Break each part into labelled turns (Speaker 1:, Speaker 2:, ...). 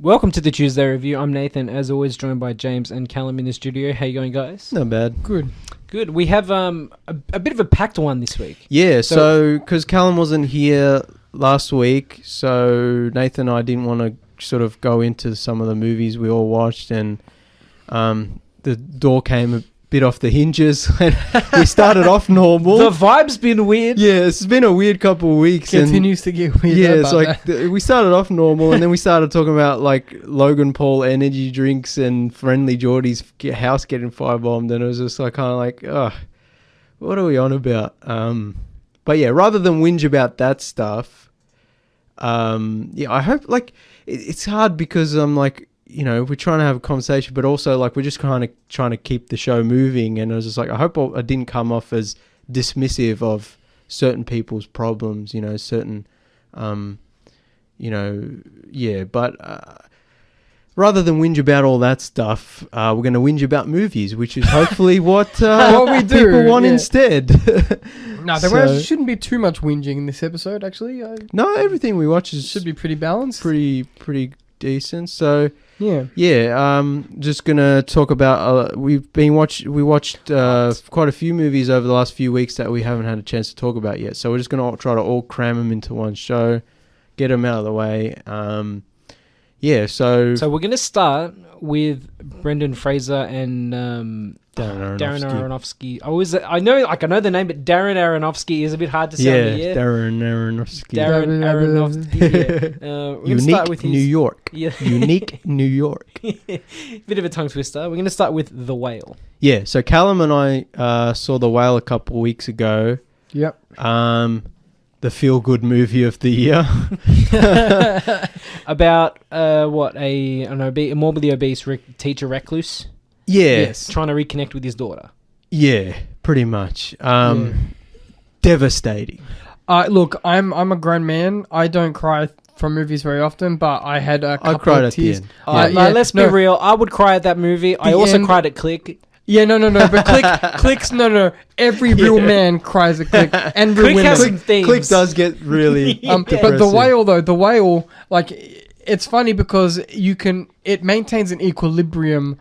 Speaker 1: Welcome to the Tuesday Review. I'm Nathan, as always, joined by James and Callum in the studio. How you going, guys?
Speaker 2: Not bad.
Speaker 1: Good. We have a bit of a packed one this week.
Speaker 2: Yeah, so because Callum wasn't here last week, so Nathan and I didn't want to sort of go into some of the movies we all watched, and the door came a bit off the hinges. We started off normal.
Speaker 1: The vibe's been weird.
Speaker 2: Yeah, it's been a weird couple of weeks.
Speaker 3: Continues to get weird.
Speaker 2: Yeah, it's like we started off normal, and then we started talking about like Logan Paul energy drinks and Friendly Geordie's house getting firebombed, and it was just like kind of like, oh, what are we on about? But yeah, rather than whinge about that stuff, yeah, I hope like it's hard because I'm like, you know, we're trying to have a conversation, but also like we're just kind of trying to keep the show moving. And I was just like, I hope I didn't come off as dismissive of certain people's problems, you know, certain, you know, yeah. But rather than whinge about all that stuff, we're going to whinge about movies, which is hopefully what
Speaker 3: we do,
Speaker 2: people want instead.
Speaker 3: No, there shouldn't be too much whinging in this episode, actually.
Speaker 2: No, everything we watch should
Speaker 3: be pretty balanced.
Speaker 2: Pretty decent. So
Speaker 3: yeah.
Speaker 2: Just gonna talk about. We watched quite a few movies over the last few weeks that we haven't had a chance to talk about yet. So we're just gonna try to all cram them into one show, get them out of the way. So
Speaker 1: we're gonna start with Brendan Fraser and Darren Aronofsky. I know the name, but Darren Aronofsky is a bit hard to say.
Speaker 2: Yeah, Darren Aronofsky.
Speaker 1: Darren Aronofsky. Yeah.
Speaker 2: Unique with New York.
Speaker 1: Yeah.
Speaker 2: Unique New York.
Speaker 1: Bit of a tongue twister. We're going to start with The Whale.
Speaker 2: Yeah. So Callum and I saw The Whale a couple of weeks ago.
Speaker 3: Yep.
Speaker 2: The feel-good movie of the year.
Speaker 1: About a morbidly obese teacher recluse.
Speaker 2: Yes.
Speaker 1: Trying to reconnect with his daughter.
Speaker 2: Yeah, pretty much. Devastating.
Speaker 3: Look, I'm a grown man. I don't cry from movies very often, but I had a couple
Speaker 2: cried
Speaker 3: of
Speaker 2: at
Speaker 3: tears.
Speaker 2: the end.
Speaker 1: Let's be real. I would cry at that movie. I also cried at Click.
Speaker 3: Yeah, no. But Click's no. Every real man cries at Click, and real
Speaker 1: Click
Speaker 3: women.
Speaker 1: has some themes.
Speaker 2: Click does get really
Speaker 3: But The Whale, like, it's funny because it maintains an equilibrium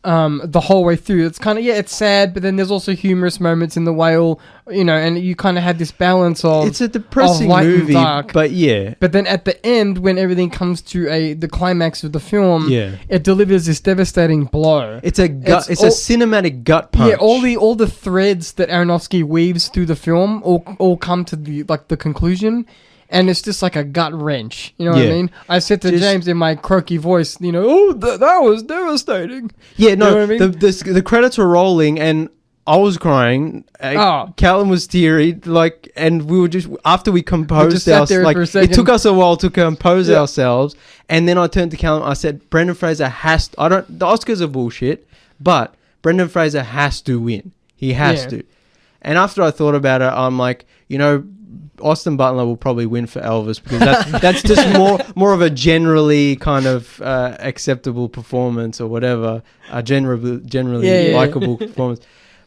Speaker 3: the whole way through. It's kind of, it's sad, but then there's also humorous moments in The Whale, you know, and you kind of had this balance of
Speaker 2: it's a depressing
Speaker 3: light
Speaker 2: movie,
Speaker 3: and dark.
Speaker 2: but yeah.
Speaker 3: But then at the end, when everything comes to the climax of the film,
Speaker 2: Yeah.
Speaker 3: it delivers this devastating blow.
Speaker 2: It's a cinematic gut punch.
Speaker 3: Yeah, all the threads that Aronofsky weaves through the film all come to the conclusion. And it's just like a gut wrench. You know what I mean? I said to James in my croaky voice, you know, that was devastating.
Speaker 2: Yeah, no,
Speaker 3: you know what I mean?
Speaker 2: the credits were rolling and I was crying. Callum was teary, and we were just, after we composed ourselves, it took us a while to compose ourselves. And then I turned to Callum, I said, Brendan Fraser the Oscars are bullshit, but Brendan Fraser has to win. He has to. And after I thought about it, I'm like, you know, Austin Butler will probably win for Elvis because that's just more of a generally kind of acceptable performance or whatever, generally likable performance.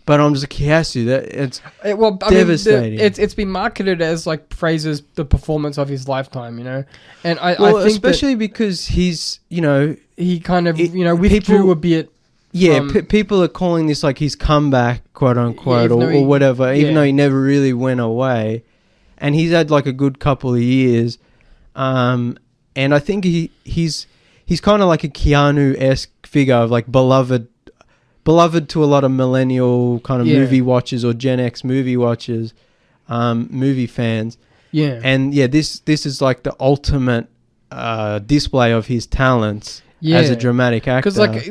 Speaker 2: But I'm just like, he has to. It's devastating.
Speaker 3: It's been marketed as like Fraser's the performance of his lifetime, you know, and I think
Speaker 2: especially because he's, you know,
Speaker 3: he kind of withdrew a bit.
Speaker 2: Yeah, people are calling this like his comeback, quote unquote, or whatever, even though he never really went away. And he's had like a good couple of years, and I think he's kind of like a Keanu-esque figure of like beloved to a lot of millennial kind of movie watchers or Gen X movie watchers, movie fans.
Speaker 3: Yeah,
Speaker 2: and this is like the ultimate display of his talents as a dramatic actor.
Speaker 3: Because like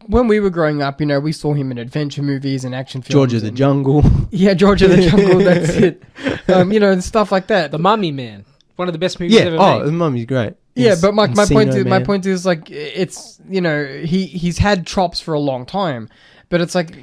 Speaker 3: when we were growing up, you know, we saw him in adventure movies and action films.
Speaker 2: George of the Jungle.
Speaker 3: Yeah, George of the Jungle. That's it. You know, and stuff like that.
Speaker 1: The Mummy, man, one of the best movies ever made.
Speaker 2: The Mummy's great.
Speaker 3: Yeah, but my point is like, it's, you know, he's had chops for a long time, but it's like,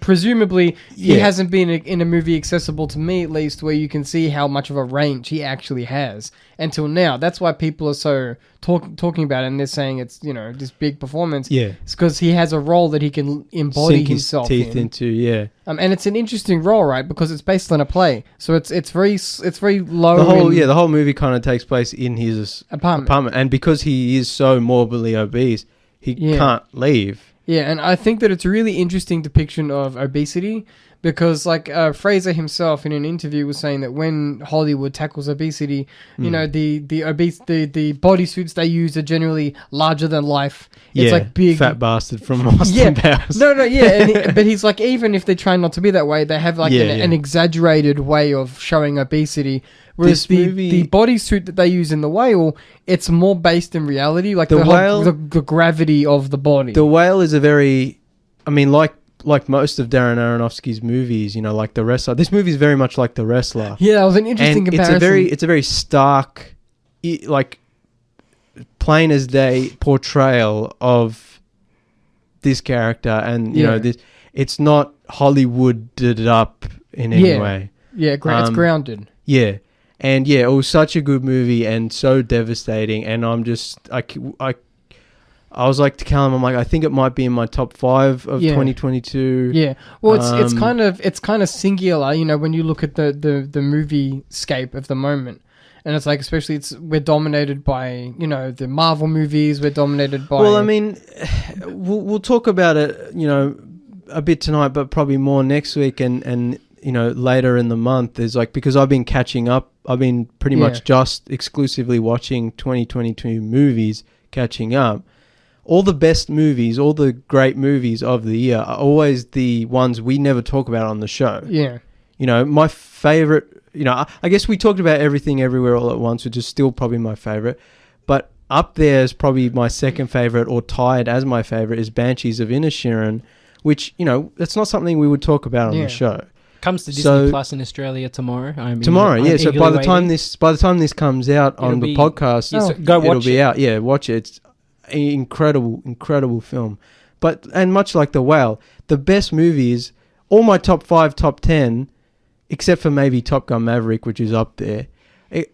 Speaker 3: presumably he hasn't been in a movie accessible to me, at least, where you can see how much of a range he actually has until now. That's why people are so talking about it, and they're saying it's, you know, this big performance.
Speaker 2: Yeah.
Speaker 3: It's because he has a role that he can embody
Speaker 2: Sink
Speaker 3: himself
Speaker 2: his teeth
Speaker 3: in.
Speaker 2: into, yeah.
Speaker 3: And it's an interesting role, right? Because it's based on a play, so it's very low.
Speaker 2: The whole movie kind of takes place in his apartment, and because he is so morbidly obese, he can't leave.
Speaker 3: Yeah, and I think that it's a really interesting depiction of obesity because, like, Fraser himself in an interview was saying that when Hollywood tackles obesity, you know, the bodysuits they use are generally larger than life. It's like big
Speaker 2: fat bastard from Austin Powers.
Speaker 3: But he's like, even if they try not to be that way, they have like an exaggerated way of showing obesity. Whereas the bodysuit that they use in The Whale, it's more based in reality, like the gravity of the body.
Speaker 2: The Whale is a very, I mean, like most of Darren Aronofsky's movies, you know, like The Wrestler. This movie is very much like The Wrestler.
Speaker 3: Yeah, that was an interesting comparison.
Speaker 2: It's a very stark, like, plain as day portrayal of this character, and you know, it's not Hollywooded up in any way.
Speaker 3: Yeah, it's grounded.
Speaker 2: Yeah. And yeah, it was such a good movie and so devastating. And I'm just, I was like to Callum, I'm like, I think it might be in my top 5 of 2022.
Speaker 3: Yeah. Well, it's kind of singular, you know, when you look at the movie scape of the moment. And it's like, especially we're dominated by, you know, the Marvel movies. We're dominated by.
Speaker 2: Well, I mean, we'll talk about it, you know, a bit tonight, but probably more next week and you know, later in the month is like, because I've been catching up. I've been pretty much just exclusively watching 2022 movies, catching up. All the best movies, all the great movies of the year are always the ones we never talk about on the show.
Speaker 3: Yeah.
Speaker 2: You know, my favorite, you know, I guess we talked about Everything Everywhere All at Once, which is still probably my favorite. But up there is probably my second favorite, or tied as my favorite, is Banshees of Inisherin, which, you know, that's not something we would talk about on the show.
Speaker 1: Comes to Disney Plus in Australia tomorrow.
Speaker 2: So by the time this comes out on the podcast, it'll be out. Yeah, watch it. It's an incredible film. And much like The Whale, the best movies, all my top 5, top 10, except for maybe Top Gun Maverick, which is up there,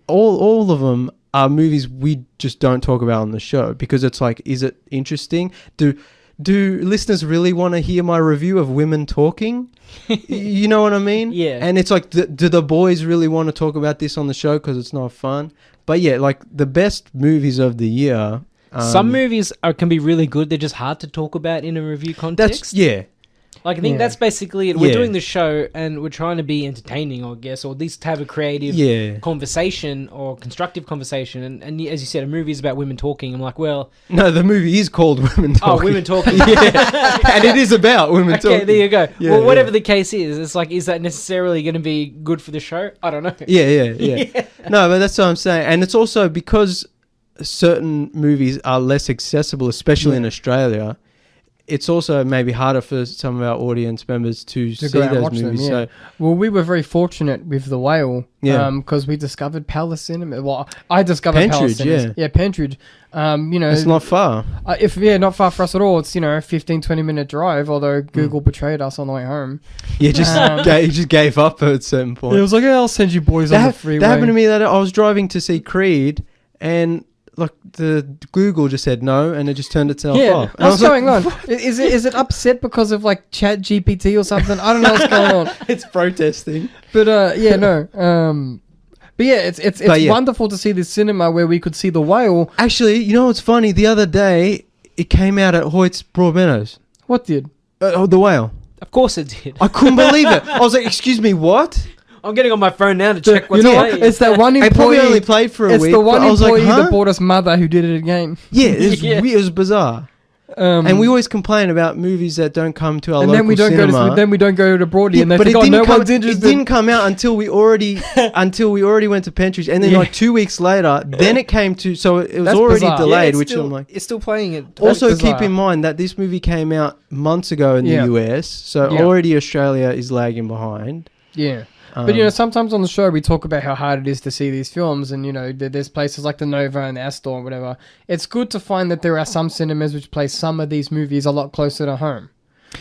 Speaker 2: all of them are movies we just don't talk about on the show because it's like, is it interesting? Do listeners really want to hear my review of women talking? You know what I mean?
Speaker 1: Yeah.
Speaker 2: And it's like, do the boys really want to talk about this on the show because it's not fun? But yeah, like the best movies of the year.
Speaker 1: Some movies can be really good. They're just hard to talk about in a review context. Like, I think that's basically it. We're doing the show and we're trying to be entertaining, I guess, or at least have a creative conversation or constructive conversation. And as you said, a movie is about women talking. I'm like, well...
Speaker 2: No, the movie is called Women Talking.
Speaker 1: Oh, Women Talking.
Speaker 2: And it is about women talking.
Speaker 1: Okay, there you go. Yeah, well, whatever the case is, it's like, is that necessarily going to be good for the show? I don't know.
Speaker 2: Yeah. No, but that's what I'm saying. And it's also because certain movies are less accessible, especially in Australia... It's also maybe harder for some of our audience members to see those movies.
Speaker 3: So, well, we were very fortunate with The Whale because we discovered Palace Cinema. Well, I discovered Palace Cinema. Yeah, Pentridge. You know,
Speaker 2: it's not far.
Speaker 3: Not far for us at all. It's, you know, a 15-20 minute drive, although Google betrayed us on the way home.
Speaker 2: Yeah, you just gave up at a certain point.
Speaker 3: It was like, I'll send you boys on the freeway.
Speaker 2: That happened to me that I was driving to see Creed and... like the Google just said no, and it just turned itself off.
Speaker 3: What's going on? Is it upset because of like Chat GPT or something? I don't know what's going on.
Speaker 2: It's protesting.
Speaker 3: But but yeah, it's wonderful to see this cinema where we could see The Whale.
Speaker 2: Actually, you know what's funny? The other day it came out at Hoyt's Broadmeadows.
Speaker 3: What did?
Speaker 2: The Whale.
Speaker 1: Of course it did.
Speaker 2: I couldn't believe it. I was like, excuse me, what?
Speaker 1: I'm getting on my phone now to check what's playing.
Speaker 3: It's that one employee.
Speaker 2: I probably only played for a week.
Speaker 3: It's the one employee
Speaker 2: that
Speaker 3: bought us Mother who did it again.
Speaker 2: Yeah, it was bizarre. And we always complain about movies that don't come to our local cinema.
Speaker 3: Then we don't go to Broadie, and they think, no one's interested.
Speaker 2: It didn't come out until we already went to Pentridge, and then like 2 weeks later, then it came to. So it was already delayed, which I'm like,
Speaker 1: it's still playing it.
Speaker 2: Also, keep in mind that this movie came out months ago in the US, so already Australia is lagging behind.
Speaker 3: Yeah. But, you know, sometimes on the show we talk about how hard it is to see these films, and, you know, there's places like the Nova and the Astor or whatever. It's good to find that there are some cinemas which play some of these movies a lot closer to home.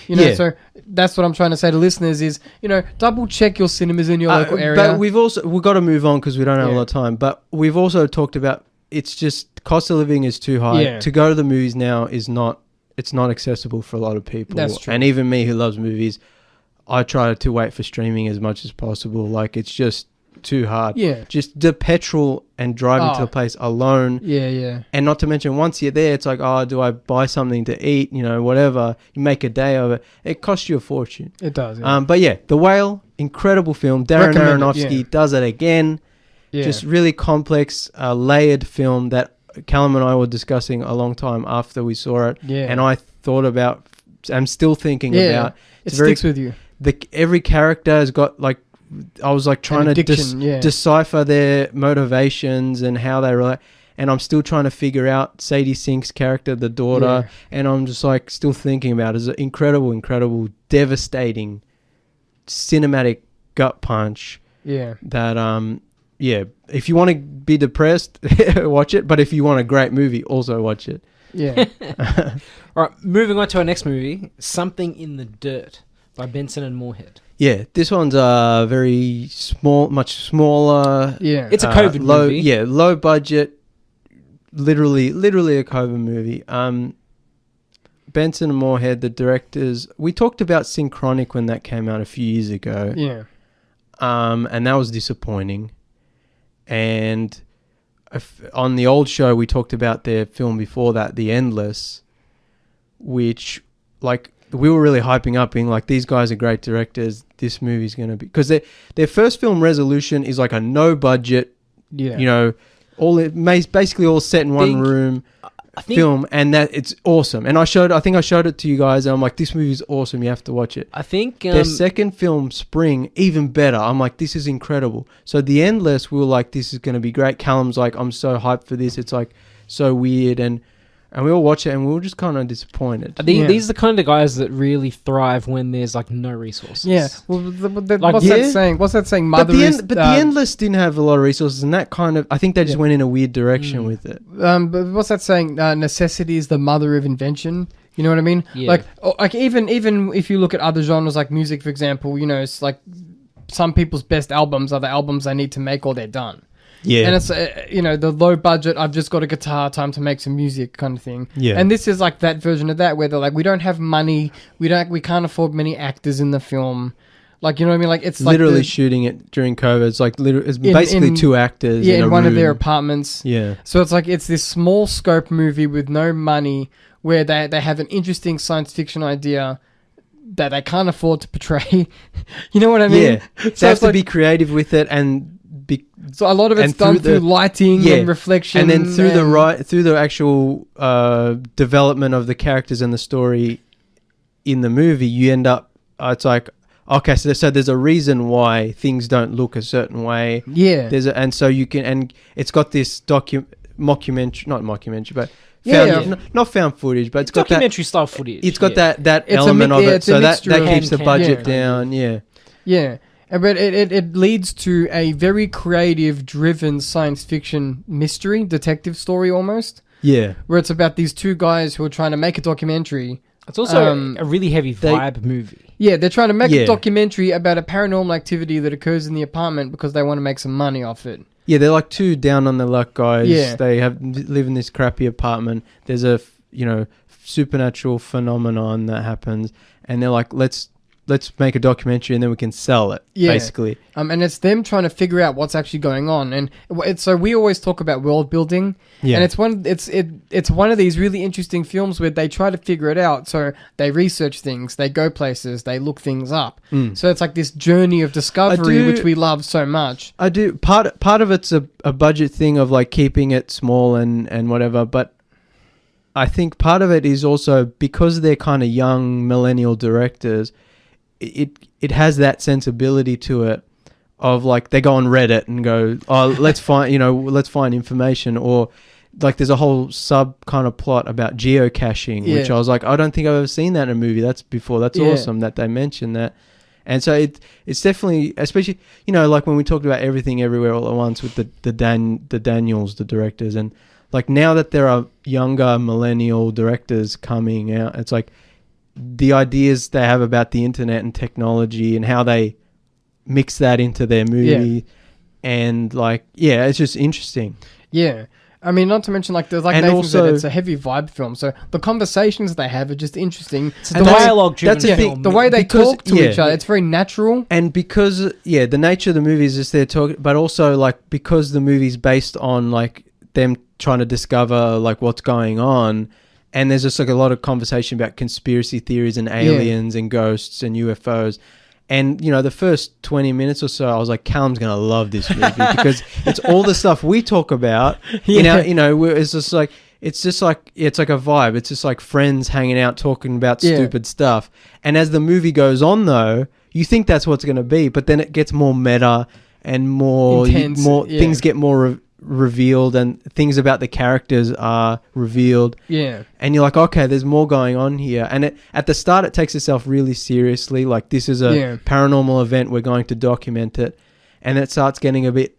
Speaker 3: You know, so that's what I'm trying to say to listeners is, you know, double check your cinemas in your local area.
Speaker 2: But we've got to move on because we don't have a lot of time. But we've also talked about it's just cost of living is too high.
Speaker 3: Yeah.
Speaker 2: To go to the movies now it's not accessible for a lot of people.
Speaker 3: That's true.
Speaker 2: And even me who loves movies, I try to wait for streaming as much as possible. Like it's just too hard.
Speaker 3: Yeah.
Speaker 2: Just the petrol and driving to a place alone.
Speaker 3: Yeah.
Speaker 2: And not to mention, once you're there, it's like, oh, do I buy something to eat? You know, whatever. You make a day of it. It costs you a fortune.
Speaker 3: It does. Yeah.
Speaker 2: But yeah, The Whale, incredible film. Darren Aronofsky does it again. Yeah. Just really complex, layered film that Callum and I were discussing a long time after we saw it.
Speaker 3: Yeah.
Speaker 2: And I thought about, I'm still thinking about.
Speaker 3: It sticks with you.
Speaker 2: Every character has got like, I was like trying to decipher their motivations and how they relate. And I'm still trying to figure out Sadie Sink's character, the daughter. Yeah. And I'm just like still thinking about it. It's an incredible, devastating, cinematic gut punch.
Speaker 3: Yeah.
Speaker 2: That, if you want to be depressed, watch it. But if you want a great movie, also watch it.
Speaker 3: Yeah.
Speaker 1: All right, moving on to our next movie, Something in the Dirt by Benson and Moorhead.
Speaker 2: Yeah, this one's very small, much smaller.
Speaker 1: Yeah, it's a COVID movie.
Speaker 2: Yeah, low budget, literally a COVID movie. Benson and Moorhead, the directors. We talked about Synchronic when that came out a few years ago.
Speaker 3: Yeah.
Speaker 2: And that was disappointing. And on the old show, we talked about their film before that, The Endless, which, like, we were really hyping up, being like, these guys are great directors. This movie's going to be... Because their first film, Resolution, is like a no-budget, you know, basically all set in one room film, and that it's awesome. And I think I showed it to you guys, and I'm like, this movie's awesome. You have to watch it.
Speaker 1: I think...
Speaker 2: their second film, Spring, even better. I'm like, this is incredible. So The Endless, we were like, this is going to be great. Callum's like, I'm so hyped for this. It's like so weird, and we all watch it, and we were just kind of disappointed.
Speaker 1: These are the kind of guys that really thrive when there's like no resources.
Speaker 3: Yeah. Well, what's that saying? What's that saying?
Speaker 2: But The Endless didn't have a lot of resources, and that kind of... I think they just went in a weird direction with it.
Speaker 3: But what's that saying? Necessity is the mother of invention. You know what I mean?
Speaker 1: Yeah.
Speaker 3: Like even if you look at other genres like music, for example, you know, it's like some people's best albums are the albums they need to make or they're done.
Speaker 2: Yeah.
Speaker 3: And it's, you know, the low budget, I've just got a guitar, time to make some music kind of thing.
Speaker 2: Yeah.
Speaker 3: And this is like that version of that where they're like, we don't have money, we can't afford many actors in the film. Like, you know what I mean? Like, it's
Speaker 2: literally
Speaker 3: like
Speaker 2: shooting it during COVID. It's like it's basically two actors in
Speaker 3: one
Speaker 2: room.
Speaker 3: of their apartments.
Speaker 2: Yeah.
Speaker 3: So it's like it's this small scope movie with no money where they have an interesting science fiction idea that they can't afford to portray. You know what I mean?
Speaker 2: Yeah. They have to be creative with it and
Speaker 3: so a lot of it's done through lighting and reflection,
Speaker 2: and then through the actual development of the characters and the story in the movie, you end up. It's like, okay, so there's a reason why things don't look a certain way.
Speaker 3: Yeah.
Speaker 2: So you can, and it's got this not mockumentary, but not found footage, but it's got
Speaker 1: documentary style footage.
Speaker 2: It's got that element of it, so that keeps the budget down. Yeah.
Speaker 3: Yeah. But it leads to a very creative, driven science fiction mystery, detective story almost.
Speaker 2: Yeah.
Speaker 3: Where it's about these two guys who are trying to make a documentary.
Speaker 1: It's also a really heavy vibe movie.
Speaker 3: Yeah, they're trying to make a documentary about a paranormal activity that occurs in the apartment because they want to make some money off it.
Speaker 2: Yeah, they're like two down on the luck guys. Yeah. They live in this crappy apartment. There's a, supernatural phenomenon that happens, and they're like, let's make a documentary and then we can sell it, basically.
Speaker 3: And it's them trying to figure out what's actually going on. And so we always talk about world building. Yeah. And it's one of these really interesting films where they try to figure it out. So they research things, they go places, they look things up. So it's like this journey of discovery, which we love so much.
Speaker 2: I do. Part of it's a budget thing of like keeping it small and whatever, but I think part of it is also because they're kind of young millennial directors. It has that sensibility to it of like they go on Reddit and go, oh, let's find information, or like there's a whole sub kind of plot about geocaching, which I was like, I don't think I've ever seen that in a movie. That's awesome that they mentioned that. And so it's definitely, especially, like when we talked about Everything Everywhere All at Once with the Daniels, the directors, and like now that there are younger millennial directors coming out, it's like the ideas they have about the internet and technology and how they mix that into their movie. And like, yeah, it's just interesting.
Speaker 3: Yeah. I mean, not to mention, like, there's like
Speaker 2: and
Speaker 3: Nathan
Speaker 2: also,
Speaker 3: said, it's a heavy vibe film. So the conversations they have are just interesting.
Speaker 1: It's a dialogue-driven
Speaker 3: film. The way they talk to each other, it's very natural.
Speaker 2: And because, the nature of the movie is just they're talking, but also, like, because the movie's based on, like, them trying to discover, like, what's going on, and there's just, like, a lot of conversation about conspiracy theories and aliens and ghosts and UFOs. And, you know, the first 20 minutes or so, I was like, Callum's going to love this movie because it's all the stuff we talk about. You know, it's just like, it's like a vibe. It's just like friends hanging out talking about stupid stuff. And as the movie goes on, though, you think that's what's going to be. But then it gets more meta and more intense, things get more revealed and things about the characters are revealed.
Speaker 3: Yeah.
Speaker 2: And you're like, okay, there's more going on here. And at the start, it takes itself really seriously. Like, this is a paranormal event. We're going to document it. And it starts getting a bit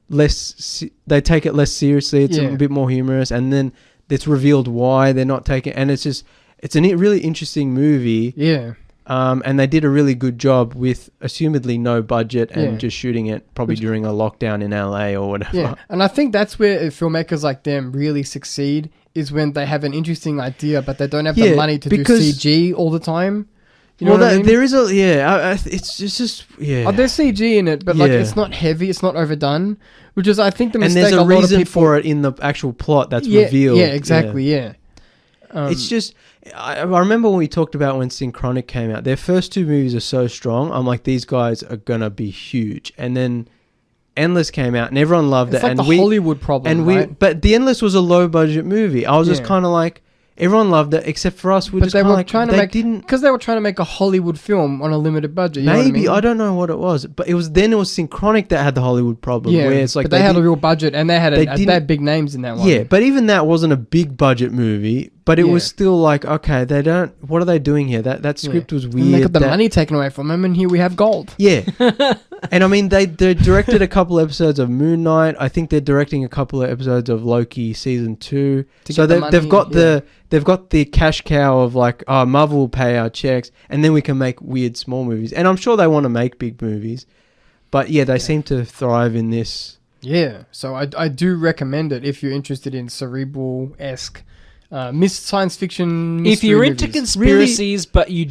Speaker 2: less... They take it less seriously. It's a bit more humorous. And then it's revealed why they're not taking... And it's just... It's a really interesting movie.
Speaker 3: Yeah.
Speaker 2: And they did a really good job with assumedly no budget and just shooting it probably during a lockdown in LA or whatever.
Speaker 3: Yeah, and I think that's where filmmakers like them really succeed, is when they have an interesting idea but they don't have the money to do CG all the time. You know what I mean?
Speaker 2: There is it's just
Speaker 3: Oh, there's CG in it, but like it's not heavy, it's not overdone, which is I think the mistake.
Speaker 2: And there's a reason for it in the actual plot that's revealed.
Speaker 3: Yeah, exactly. Yeah.
Speaker 2: It's just, I remember when we talked about when Synchronic came out, their first two movies are so strong. I'm like, these guys are going to be huge. And then Endless came out and everyone loved it.
Speaker 3: It's like the Hollywood problem, right?
Speaker 2: But The Endless was a low budget movie. I was just kind of like, everyone loved it except for us. Because they were trying
Speaker 3: to make a Hollywood film on a limited budget.
Speaker 2: Maybe, I don't know what it was. But it was Synchronic that had the Hollywood problem.
Speaker 3: Yeah,
Speaker 2: where it's like
Speaker 3: but they had a real budget and they had big names in that one.
Speaker 2: Yeah, but even that wasn't a big budget movie. But it was still like, okay, what are they doing here? That script was weird.
Speaker 3: And they got the money taken away from them, and here we have gold.
Speaker 2: Yeah. And I mean, they directed a couple episodes of Moon Knight. I think they're directing a couple of episodes of Loki season 2. So they've got the cash cow of like, oh, Marvel will pay our checks, and then we can make weird small movies. And I'm sure they want to make big movies. But yeah, they seem to thrive in this.
Speaker 3: Yeah. So I do recommend it if you're interested in cerebral-esque science fiction mystery
Speaker 1: if you're
Speaker 3: movies.
Speaker 1: into conspiracies but you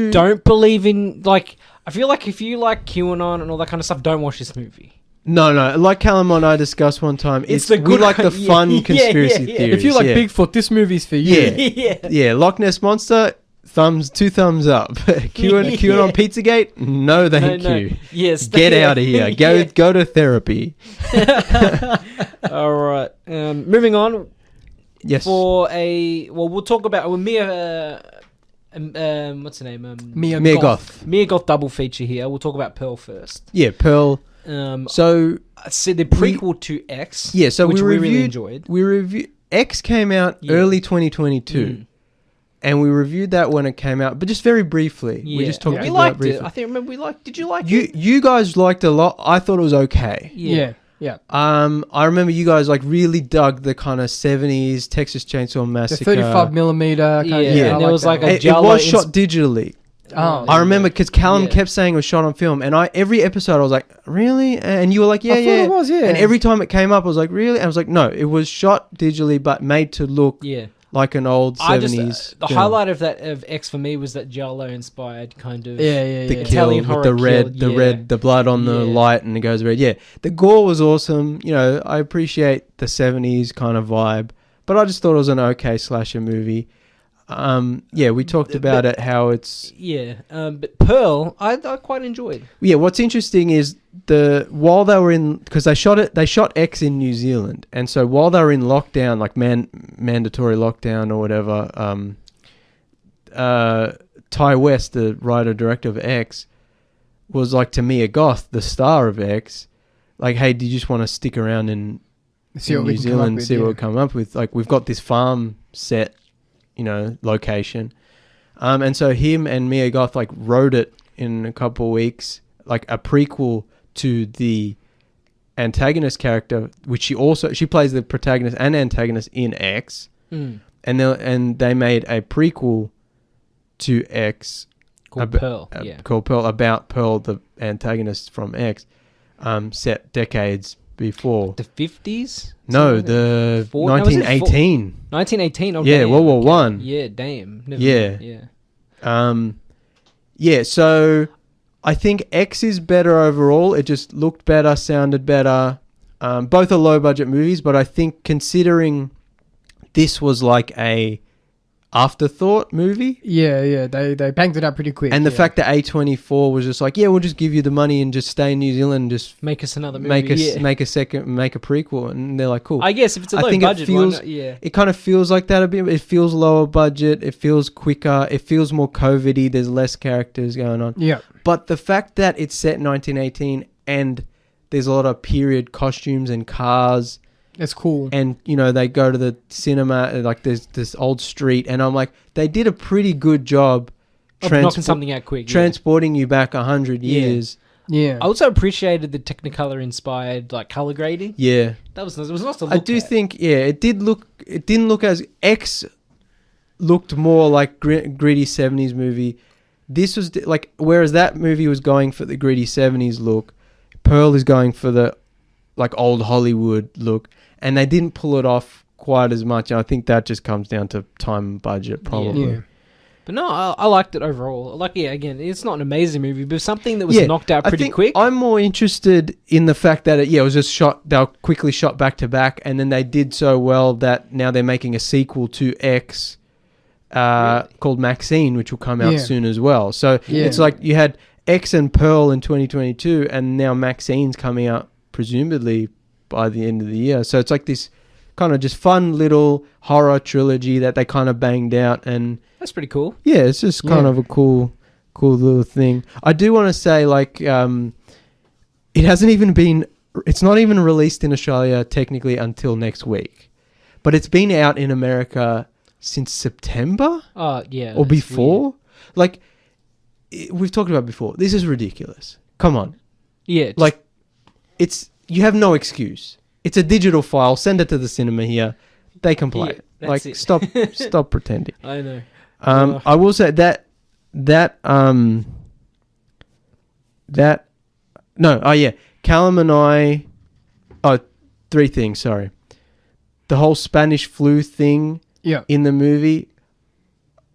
Speaker 1: don't believe in, like, I feel like if you like QAnon and all that kind of stuff, don't watch this movie.
Speaker 2: No, like Callum and I discussed one time, we like the fun conspiracy theories.
Speaker 3: If you like Bigfoot, this movie's for you.
Speaker 2: Yeah. Loch Ness Monster, two thumbs up. QAnon Pizzagate, no thank you.
Speaker 1: Yes,
Speaker 2: get out of here. Go to therapy.
Speaker 1: All right. Moving on.
Speaker 2: Yes.
Speaker 1: We'll talk about Mia. What's her name?
Speaker 2: Mia Goth.
Speaker 1: Mia Goth double feature here. We'll talk about Pearl first.
Speaker 2: Yeah, Pearl. So
Speaker 1: the prequel to X.
Speaker 2: Yeah, so
Speaker 1: which we really enjoyed.
Speaker 2: X came out early 2022. And we reviewed that when it came out, but just very briefly.
Speaker 1: Yeah.
Speaker 2: We just talked about it.
Speaker 1: We liked it. I think. Remember, we liked. Did you like it?
Speaker 2: You guys liked it a lot. I thought it was okay.
Speaker 3: Yeah.
Speaker 2: I remember you guys like really dug the kind of 70s Texas Chainsaw Massacre.
Speaker 3: The 35mm kind of.
Speaker 1: Yeah. And there was like a
Speaker 2: it was shot digitally.
Speaker 3: Oh,
Speaker 2: I remember because Callum kept saying it was shot on film, and every episode I was like, really? And you were like, yeah.
Speaker 3: It was, yeah.
Speaker 2: And every time it came up, I was like, really? And I was like, no, it was shot digitally, but made to look like an old 70s.
Speaker 1: The highlight of X for me was that Giallo inspired kind of
Speaker 2: the
Speaker 1: Italian
Speaker 2: kill
Speaker 1: horror
Speaker 2: with the blood on the light, and it goes red. Yeah, the gore was awesome. You know, I appreciate the 70s kind of vibe, but I just thought it was an okay slasher movie. We talked about it, how it's...
Speaker 1: but Pearl, I quite enjoyed.
Speaker 2: Yeah, what's interesting is while they were in... Because they shot X in New Zealand, and so while they were in lockdown, like mandatory lockdown or whatever, Ty West, the writer-director of X, was like to Mia Goth, the star of X, like, hey, do you just want to stick around in New Zealand and see what we come up with? Like, we've got this farm set, location. And so him and Mia Goth like wrote it in a couple of weeks, like a prequel to the antagonist character, which she plays the protagonist and antagonist in X. And they made a prequel to X.
Speaker 1: Called Pearl,
Speaker 2: Called Pearl, about Pearl, the antagonist from X, set decades before.
Speaker 1: The 50s?
Speaker 2: No, the 1918.
Speaker 1: 1918, oh,
Speaker 2: yeah,
Speaker 1: damn,
Speaker 2: World War
Speaker 1: okay.
Speaker 2: One.
Speaker 1: Yeah, damn.
Speaker 2: Yeah, so I think X is better overall. It just looked better, sounded better. Both are low-budget movies, but I think considering this was like a afterthought movie.
Speaker 3: Yeah, they banged it up pretty quick.
Speaker 2: And the fact that A24 was just like, yeah, we'll just give you the money and just stay in New Zealand and just
Speaker 1: make us another movie.
Speaker 2: Make a prequel. And they're like, cool.
Speaker 1: I guess if it's a low budget one, yeah.
Speaker 2: It kind of feels like that a bit. It feels lower budget. It feels quicker. It feels more COVID-y. There's less characters going on.
Speaker 3: Yeah.
Speaker 2: But the fact that it's set in 1918 and there's a lot of period costumes and cars.
Speaker 3: It's cool.
Speaker 2: And, you know, they go to the cinema, like there's this old street. And I'm like, they did a pretty good job
Speaker 1: knocking something out quick.
Speaker 2: Transporting you back 100 years.
Speaker 3: Yeah.
Speaker 1: I also appreciated the Technicolor inspired like color grading.
Speaker 2: Yeah.
Speaker 1: It was nice to look
Speaker 2: I do think, it didn't look as... X looked more like gritty 70s movie. This was like, whereas that movie was going for the gritty 70s look, Pearl is going for the like old Hollywood look, and they didn't pull it off quite as much. And I think that just comes down to time and budget, probably.
Speaker 3: Yeah.
Speaker 1: But no, I liked it overall. Like, again, it's not an amazing movie, but something that was knocked out pretty quick.
Speaker 2: I'm more interested in the fact that it was just shot. They were quickly shot back to back, and then they did so well that now they're making a sequel to X. Called Maxine, which will come out soon as well. So it's like you had X and Pearl in 2022, and now Maxine's coming out presumably by the end of the year. So it's like this kind of just fun little horror trilogy that they kind of banged out, and
Speaker 1: that's pretty cool.
Speaker 2: Yeah, it's just kind of a cool little thing. I do want to say, like, it hasn't even been. It's not even released in Australia technically until next week, but it's been out in America since September?
Speaker 1: Or
Speaker 2: before? Weird. Like, we've talked about before. This is ridiculous. Come on.
Speaker 1: Yeah.
Speaker 2: Like, you have no excuse. It's a digital file. Send it to the cinema here. They can play it. Like, stop pretending.
Speaker 1: I know.
Speaker 2: I will say Callum and I... Oh, 3 things, sorry. The whole Spanish flu thing...
Speaker 3: Yeah.
Speaker 2: In the movie,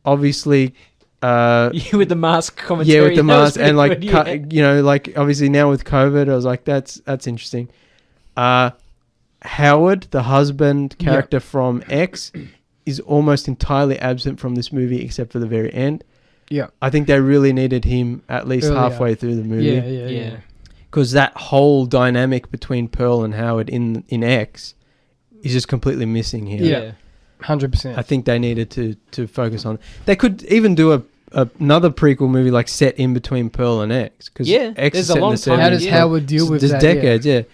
Speaker 2: obviously,
Speaker 1: with the mask commentary.
Speaker 2: Yeah, with the mask and like,
Speaker 1: good,
Speaker 2: like obviously now with COVID, I was like, that's interesting. Howard, the husband character from X, is almost entirely absent from this movie except for the very end.
Speaker 3: Yeah,
Speaker 2: I think they really needed him at least halfway through the movie.
Speaker 3: Yeah.
Speaker 2: Because that whole dynamic between Pearl and Howard in X is just completely missing here.
Speaker 3: Yeah. 100%.
Speaker 2: I think they needed to focus on. They could even do another prequel movie like set in between Pearl and X, because X is set in the 70s.
Speaker 3: How does Howard deal with that?
Speaker 2: There's decades,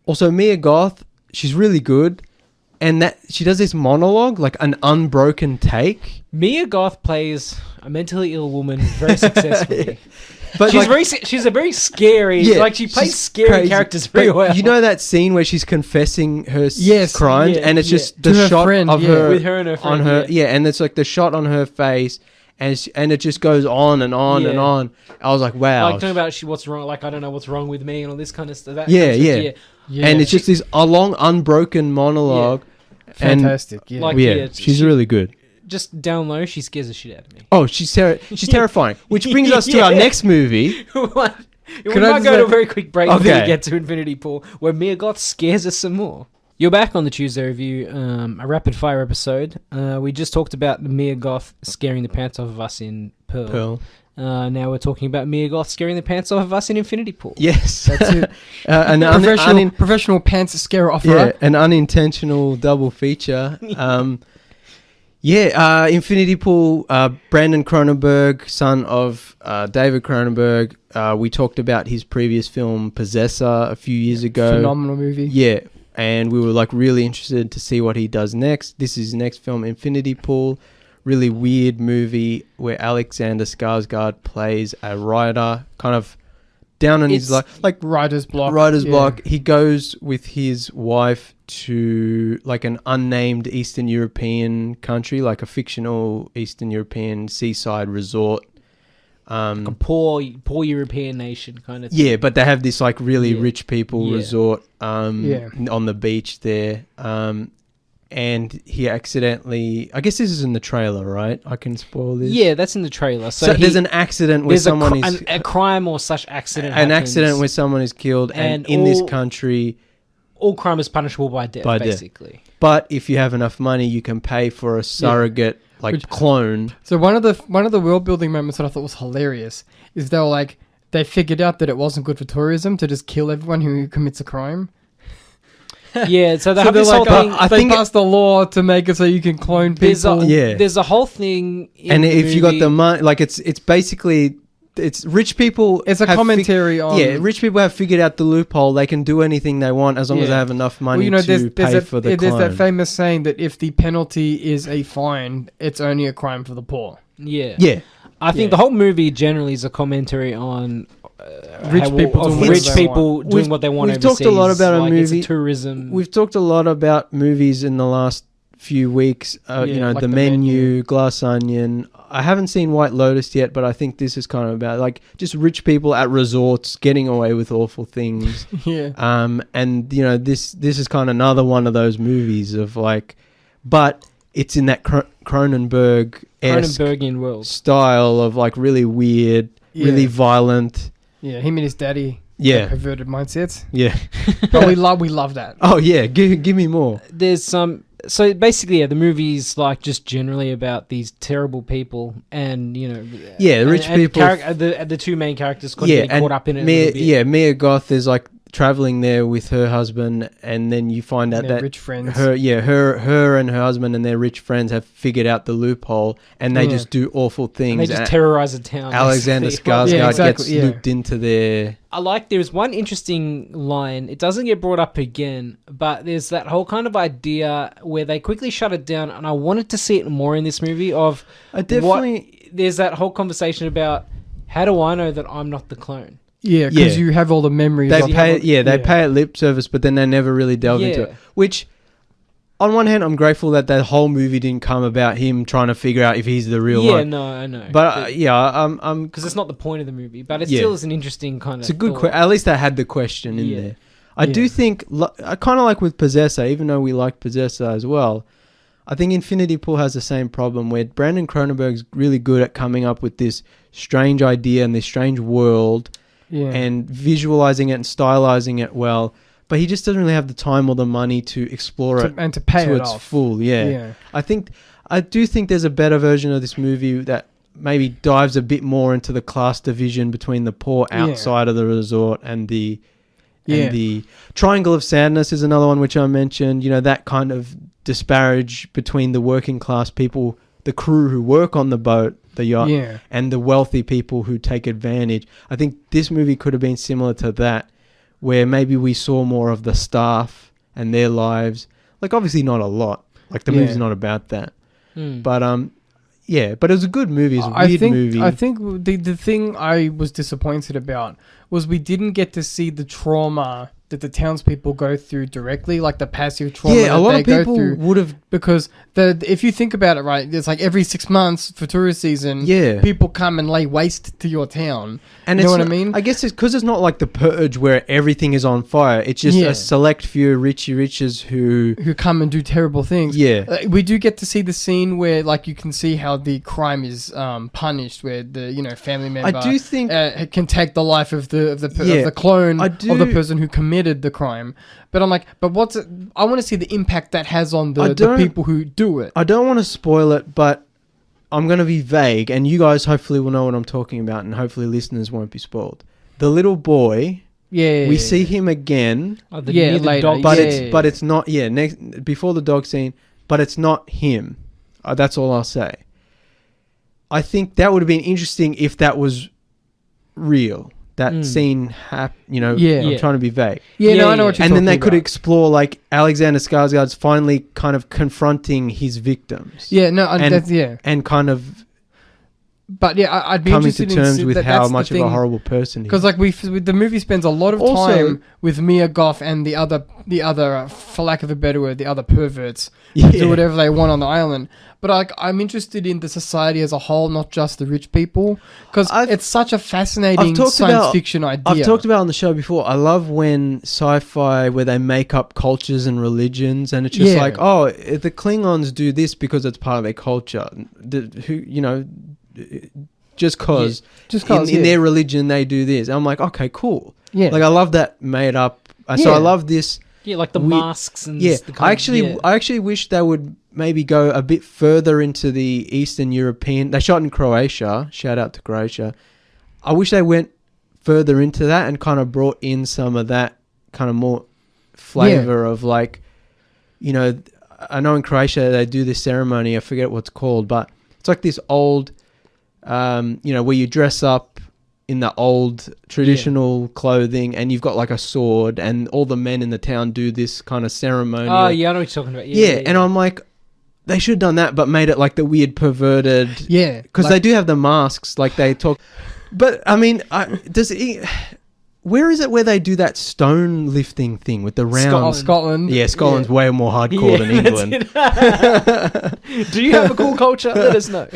Speaker 2: Also, Mia Goth, she's really good, and that she does this monologue, like an unbroken take.
Speaker 1: Mia Goth plays a mentally ill woman very successfully.
Speaker 2: But
Speaker 1: she's a very scary, like she plays scary characters very well.
Speaker 2: You know that scene where she's confessing her crimes, and it's just the shot of her
Speaker 1: with her and her friend,
Speaker 2: on her, and it's like the shot on her face, and it just goes on and on and on. I was like, wow.
Speaker 1: Like talking about what's wrong, like I don't know what's wrong with me and all this kind of stuff.
Speaker 2: Yeah. And it's just this a long unbroken monologue.
Speaker 3: Fantastic.
Speaker 2: She's really good.
Speaker 1: Just down low, she scares the shit out of me.
Speaker 2: Oh, she's terrifying. Which brings us to our next movie.
Speaker 1: We might go to a very quick break before we get to Infinity Pool, where Mia Goth scares us some more. You're back on the Tuesday Review, a rapid fire episode. We just talked about Mia Goth scaring the pants off of us in Pearl. Now we're talking about Mia Goth scaring the pants off of us in Infinity Pool.
Speaker 2: Yes.
Speaker 3: That's it. Professional pants scare offer.
Speaker 2: Yeah, an unintentional double feature. Infinity Pool, Brandon Cronenberg, son of David Cronenberg. We talked about his previous film, Possessor, a few years ago.
Speaker 3: Phenomenal movie.
Speaker 2: Yeah, and we were like really interested to see what he does next. This is his next film, Infinity Pool. Really weird movie where Alexander Skarsgård plays a writer, kind of down on his like
Speaker 3: writer's block.
Speaker 2: Block. He goes with his wife to like an unnamed Eastern European country, like a fictional Eastern European seaside resort.
Speaker 1: Like a poor European nation kind of thing.
Speaker 2: Yeah, but they have this like really rich people resort on the beach there. And he accidentally... I guess this is in the trailer, right? I can spoil this.
Speaker 1: Yeah, that's in the trailer. So
Speaker 2: there's an accident where someone is...
Speaker 1: A crime or such accident
Speaker 2: An accident where someone is killed, and in this country...
Speaker 1: All crime is punishable by death, basically.
Speaker 2: But if you have enough money, you can pay for a surrogate, clone.
Speaker 3: So one of the world-building moments that I thought was hilarious is they figured out that it wasn't good for tourism to just kill everyone who commits a crime.
Speaker 1: Yeah, so they have this whole thing.
Speaker 3: They passed the law to make it so you can clone people.
Speaker 1: There's a whole thing.
Speaker 2: And if you got the money, like it's basically rich people.
Speaker 3: It's a commentary on.
Speaker 2: Yeah, rich people have figured out the loophole. They can do anything they want as long as they have enough money to pay for the clone.
Speaker 3: There's that famous saying that if the penalty is a fine, it's only a crime for the poor.
Speaker 1: Yeah.
Speaker 2: Yeah.
Speaker 1: I think the whole movie generally is a commentary on
Speaker 3: rich people
Speaker 1: doing what they want overseas.
Speaker 2: We've talked a lot about a movie.
Speaker 1: It's tourism.
Speaker 2: We've talked a lot about movies in the last few weeks. Like The Menu, Glass Onion. I haven't seen White Lotus yet, but I think this is kind of about like just rich people at resorts getting away with awful things. And this is kind of another one of those movies of like, but it's in that Cronenbergian
Speaker 3: world
Speaker 2: style of like really weird, really violent.
Speaker 3: Yeah, him and his daddy.
Speaker 2: Yeah,
Speaker 3: perverted mindsets.
Speaker 2: Yeah,
Speaker 3: but we love that.
Speaker 2: Oh yeah, give me more.
Speaker 1: There's some. So basically, the movie's like just generally about these terrible people, and
Speaker 2: rich people.
Speaker 1: The two main characters getting caught up in it.
Speaker 2: Mia Goth is like traveling there with her husband, and then you find out that
Speaker 3: rich friends.
Speaker 2: her and her husband and their rich friends have figured out the loophole, and they just do awful things.
Speaker 1: And they just terrorize the town.
Speaker 2: Alexander Skarsgård gets looped into their...
Speaker 1: There's one interesting line. It doesn't get brought up again, but there's that whole kind of idea where they quickly shut it down, and I wanted to see it more in this movie of... There's that whole conversation about, how do I know that I'm not the clone?
Speaker 3: Yeah, because you have all the memories.
Speaker 2: They pay it lip service, but then they never really delve into it. Which, on one hand, I'm grateful that whole movie didn't come about him trying to figure out if he's the real one.
Speaker 1: Yeah, no, I know.
Speaker 2: But I'm
Speaker 1: because it's not the point of the movie, but it still is an interesting kind of.
Speaker 2: It's a good question. At least I had the question in there. I do think, I kind of like with Possessor, even though we like Possessor as well. I think Infinity Pool has the same problem where Brandon Cronenberg's really good at coming up with this strange idea and this strange world. Yeah. And visualizing it and stylizing it well, but he just doesn't really have the time or the money to explore it
Speaker 3: and to pay
Speaker 2: to
Speaker 3: it
Speaker 2: its
Speaker 3: off.
Speaker 2: full. I do think there's a better version of this movie that maybe dives a bit more into the class division between the poor outside of the resort and the Triangle of Sadness is another one which I mentioned. That kind of disparage between the working class people, the crew who work on the boat, the yacht, and the wealthy people who take advantage. I think this movie could have been similar to that, where maybe we saw more of the staff and their lives. Like, obviously not a lot. Like, the movie's not about that. But, but it was a good movie. It's a weird movie.
Speaker 3: I think the thing I was disappointed about was we didn't get to see the trauma that the townspeople go through directly, like the passive trauma that they go through.
Speaker 2: A lot of people would have...
Speaker 3: Because if you think about it, right, it's like every 6 months for tourist season, people come and lay waste to your town. And you know what I mean?
Speaker 2: I guess it's because it's not like The Purge where everything is on fire. It's just a select few Richie Riches who
Speaker 3: come and do terrible things.
Speaker 2: Yeah.
Speaker 3: We do get to see the scene where, like, you can see how the crime is punished, where the family member
Speaker 2: I do think
Speaker 3: can take the life of the clone of the person who committed the crime. But I'm like, I want to see the impact that has on the people who do it.
Speaker 2: I don't want to spoil it, but I'm going to be vague, and you guys hopefully will know what I'm talking about, and hopefully listeners won't be spoiled. The little boy, we see him again.
Speaker 3: Later.
Speaker 2: But it's not, before the dog scene, but it's not him. That's all I'll say. I think that would have been interesting if that was real. That scene I'm trying to be vague.
Speaker 3: I know what you're talking about.
Speaker 2: And then they could explore, like, Alexander Skarsgård's finally kind of confronting his victims.
Speaker 3: And kind of... But yeah, I'd be
Speaker 2: coming
Speaker 3: interested
Speaker 2: to terms
Speaker 3: in
Speaker 2: with how much of a horrible person he is.
Speaker 3: Because like the movie spends a lot of time with Mia Goth and the other, for lack of a better word, the other perverts who do whatever they want on the island. But like, I'm interested in the society as a whole, not just the rich people, because it's such a fascinating science fiction idea.
Speaker 2: I've talked about on the show before. I love when sci-fi where they make up cultures and religions, and it's just like, oh, the Klingons do this because it's part of their culture. Just cause in their religion they do this. I'm like, okay, cool. Yeah, like I love that made up. So I love this.
Speaker 1: Yeah, like the masks and
Speaker 2: I actually wish they would maybe go a bit further into the Eastern European. They shot in Croatia. Shout out to Croatia. I wish they went further into that and kind of brought in some of that kind of more flavor of like, I know in Croatia they do this ceremony. I forget what it's called, but it's like this old, where you dress up in the old traditional clothing and you've got like a sword and all the men in the town do this kind of ceremony.
Speaker 1: Oh, yeah, I know what you're talking about.
Speaker 2: And I'm like, they should have done that, but made it like the weird perverted.
Speaker 3: Yeah.
Speaker 2: Because they do have the masks, like they talk. But, I mean, where is it where they do that stone lifting thing with the round?
Speaker 3: Scotland.
Speaker 2: Yeah, Scotland's way more hardcore than
Speaker 1: England. Do you have a cool culture? Let us know.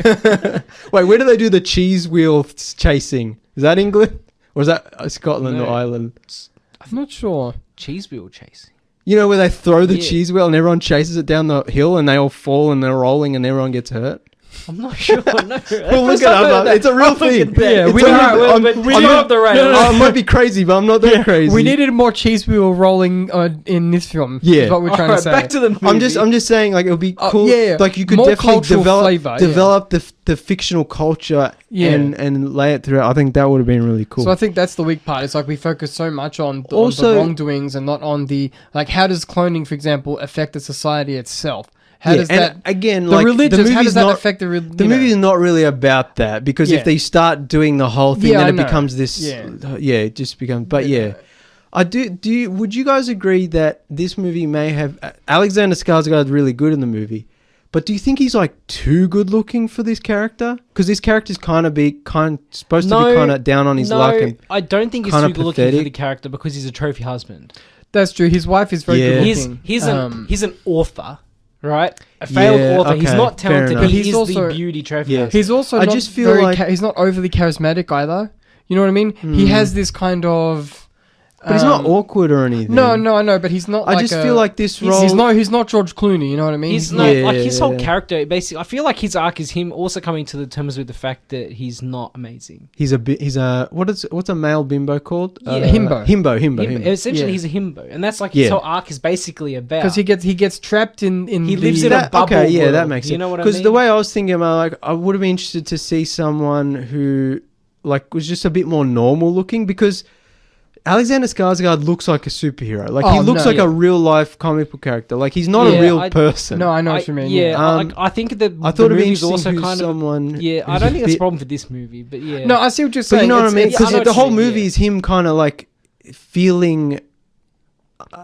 Speaker 2: Wait, where do they do the cheese wheel chasing? Is that England? Or is that Scotland or Ireland?
Speaker 3: I'm not sure.
Speaker 1: Cheese wheel chasing.
Speaker 2: You know where they throw the cheese wheel and everyone chases it down the hill and they all fall and they're rolling and everyone gets hurt?
Speaker 1: I'm not sure. No.
Speaker 2: Well, look it up. It's a real thing.
Speaker 3: Yeah,
Speaker 1: we don't the rail.
Speaker 2: I might be crazy, but I'm not that crazy.
Speaker 3: We needed more cheese wheel rolling in this film.
Speaker 2: Yeah,
Speaker 3: is what we're trying to say.
Speaker 1: Back to the movie.
Speaker 2: I'm just saying, like, it would be cool. Like, you could
Speaker 3: more
Speaker 2: definitely develop the fictional culture and lay it through. I think that would have been really cool.
Speaker 3: So I think that's the weak part. It's like we focus so much on the wrongdoings and not on the like. How does cloning, for example, affect the society itself? How does that
Speaker 2: again?
Speaker 3: The
Speaker 2: like
Speaker 3: religious, how does that affect the religion?
Speaker 2: The movie is not really about that because if they start doing the whole thing, then it becomes this. It just becomes. But I do. Would you guys agree that this movie may have Alexander Skarsgård is really good in the movie, but do you think he's like too good looking for this character? Because this character's supposed to be kind of down on his luck. And
Speaker 1: I don't think he's too good looking for the character because he's a trophy husband.
Speaker 3: That's true. His wife is very good looking.
Speaker 1: He's an author. Right, a failed author. Okay, he's not talented, but he's also the beauty trophy.
Speaker 3: Yeah. He's also not just feel like he's not overly charismatic either. You know what I mean? He has this kind of.
Speaker 2: But he's not awkward or anything.
Speaker 3: No, I know, but he's not.
Speaker 2: I just feel like this role.
Speaker 3: He's not George Clooney. You know what I mean?
Speaker 1: He's not like his whole character. Basically, I feel like his arc is him also coming to the terms with the fact that he's not amazing.
Speaker 2: He's what's a male bimbo called?
Speaker 3: Himbo.
Speaker 1: Essentially, he's a himbo, and that's like his whole arc is basically about.
Speaker 3: Because he gets trapped in.
Speaker 1: He lives in a bubble.
Speaker 2: Okay,
Speaker 1: world,
Speaker 2: that makes sense.
Speaker 1: You know what I mean?
Speaker 2: Because the way I was thinking about, like, I would have been interested to see someone who, like, was just a bit more normal looking because. Alexander Skarsgård looks like a superhero. Like he looks like a real life comic book character. Like he's not a real person.
Speaker 3: No, I know what you mean.
Speaker 1: Yeah, I think that
Speaker 2: I thought
Speaker 1: the
Speaker 2: it'd be
Speaker 1: movie's
Speaker 2: interesting
Speaker 1: also kind
Speaker 2: someone.
Speaker 1: of. Yeah, I don't think that's a problem for this movie, but yeah.
Speaker 3: No, I see what you're saying.
Speaker 2: But you know what I mean? Because the whole movie is him kind of like feeling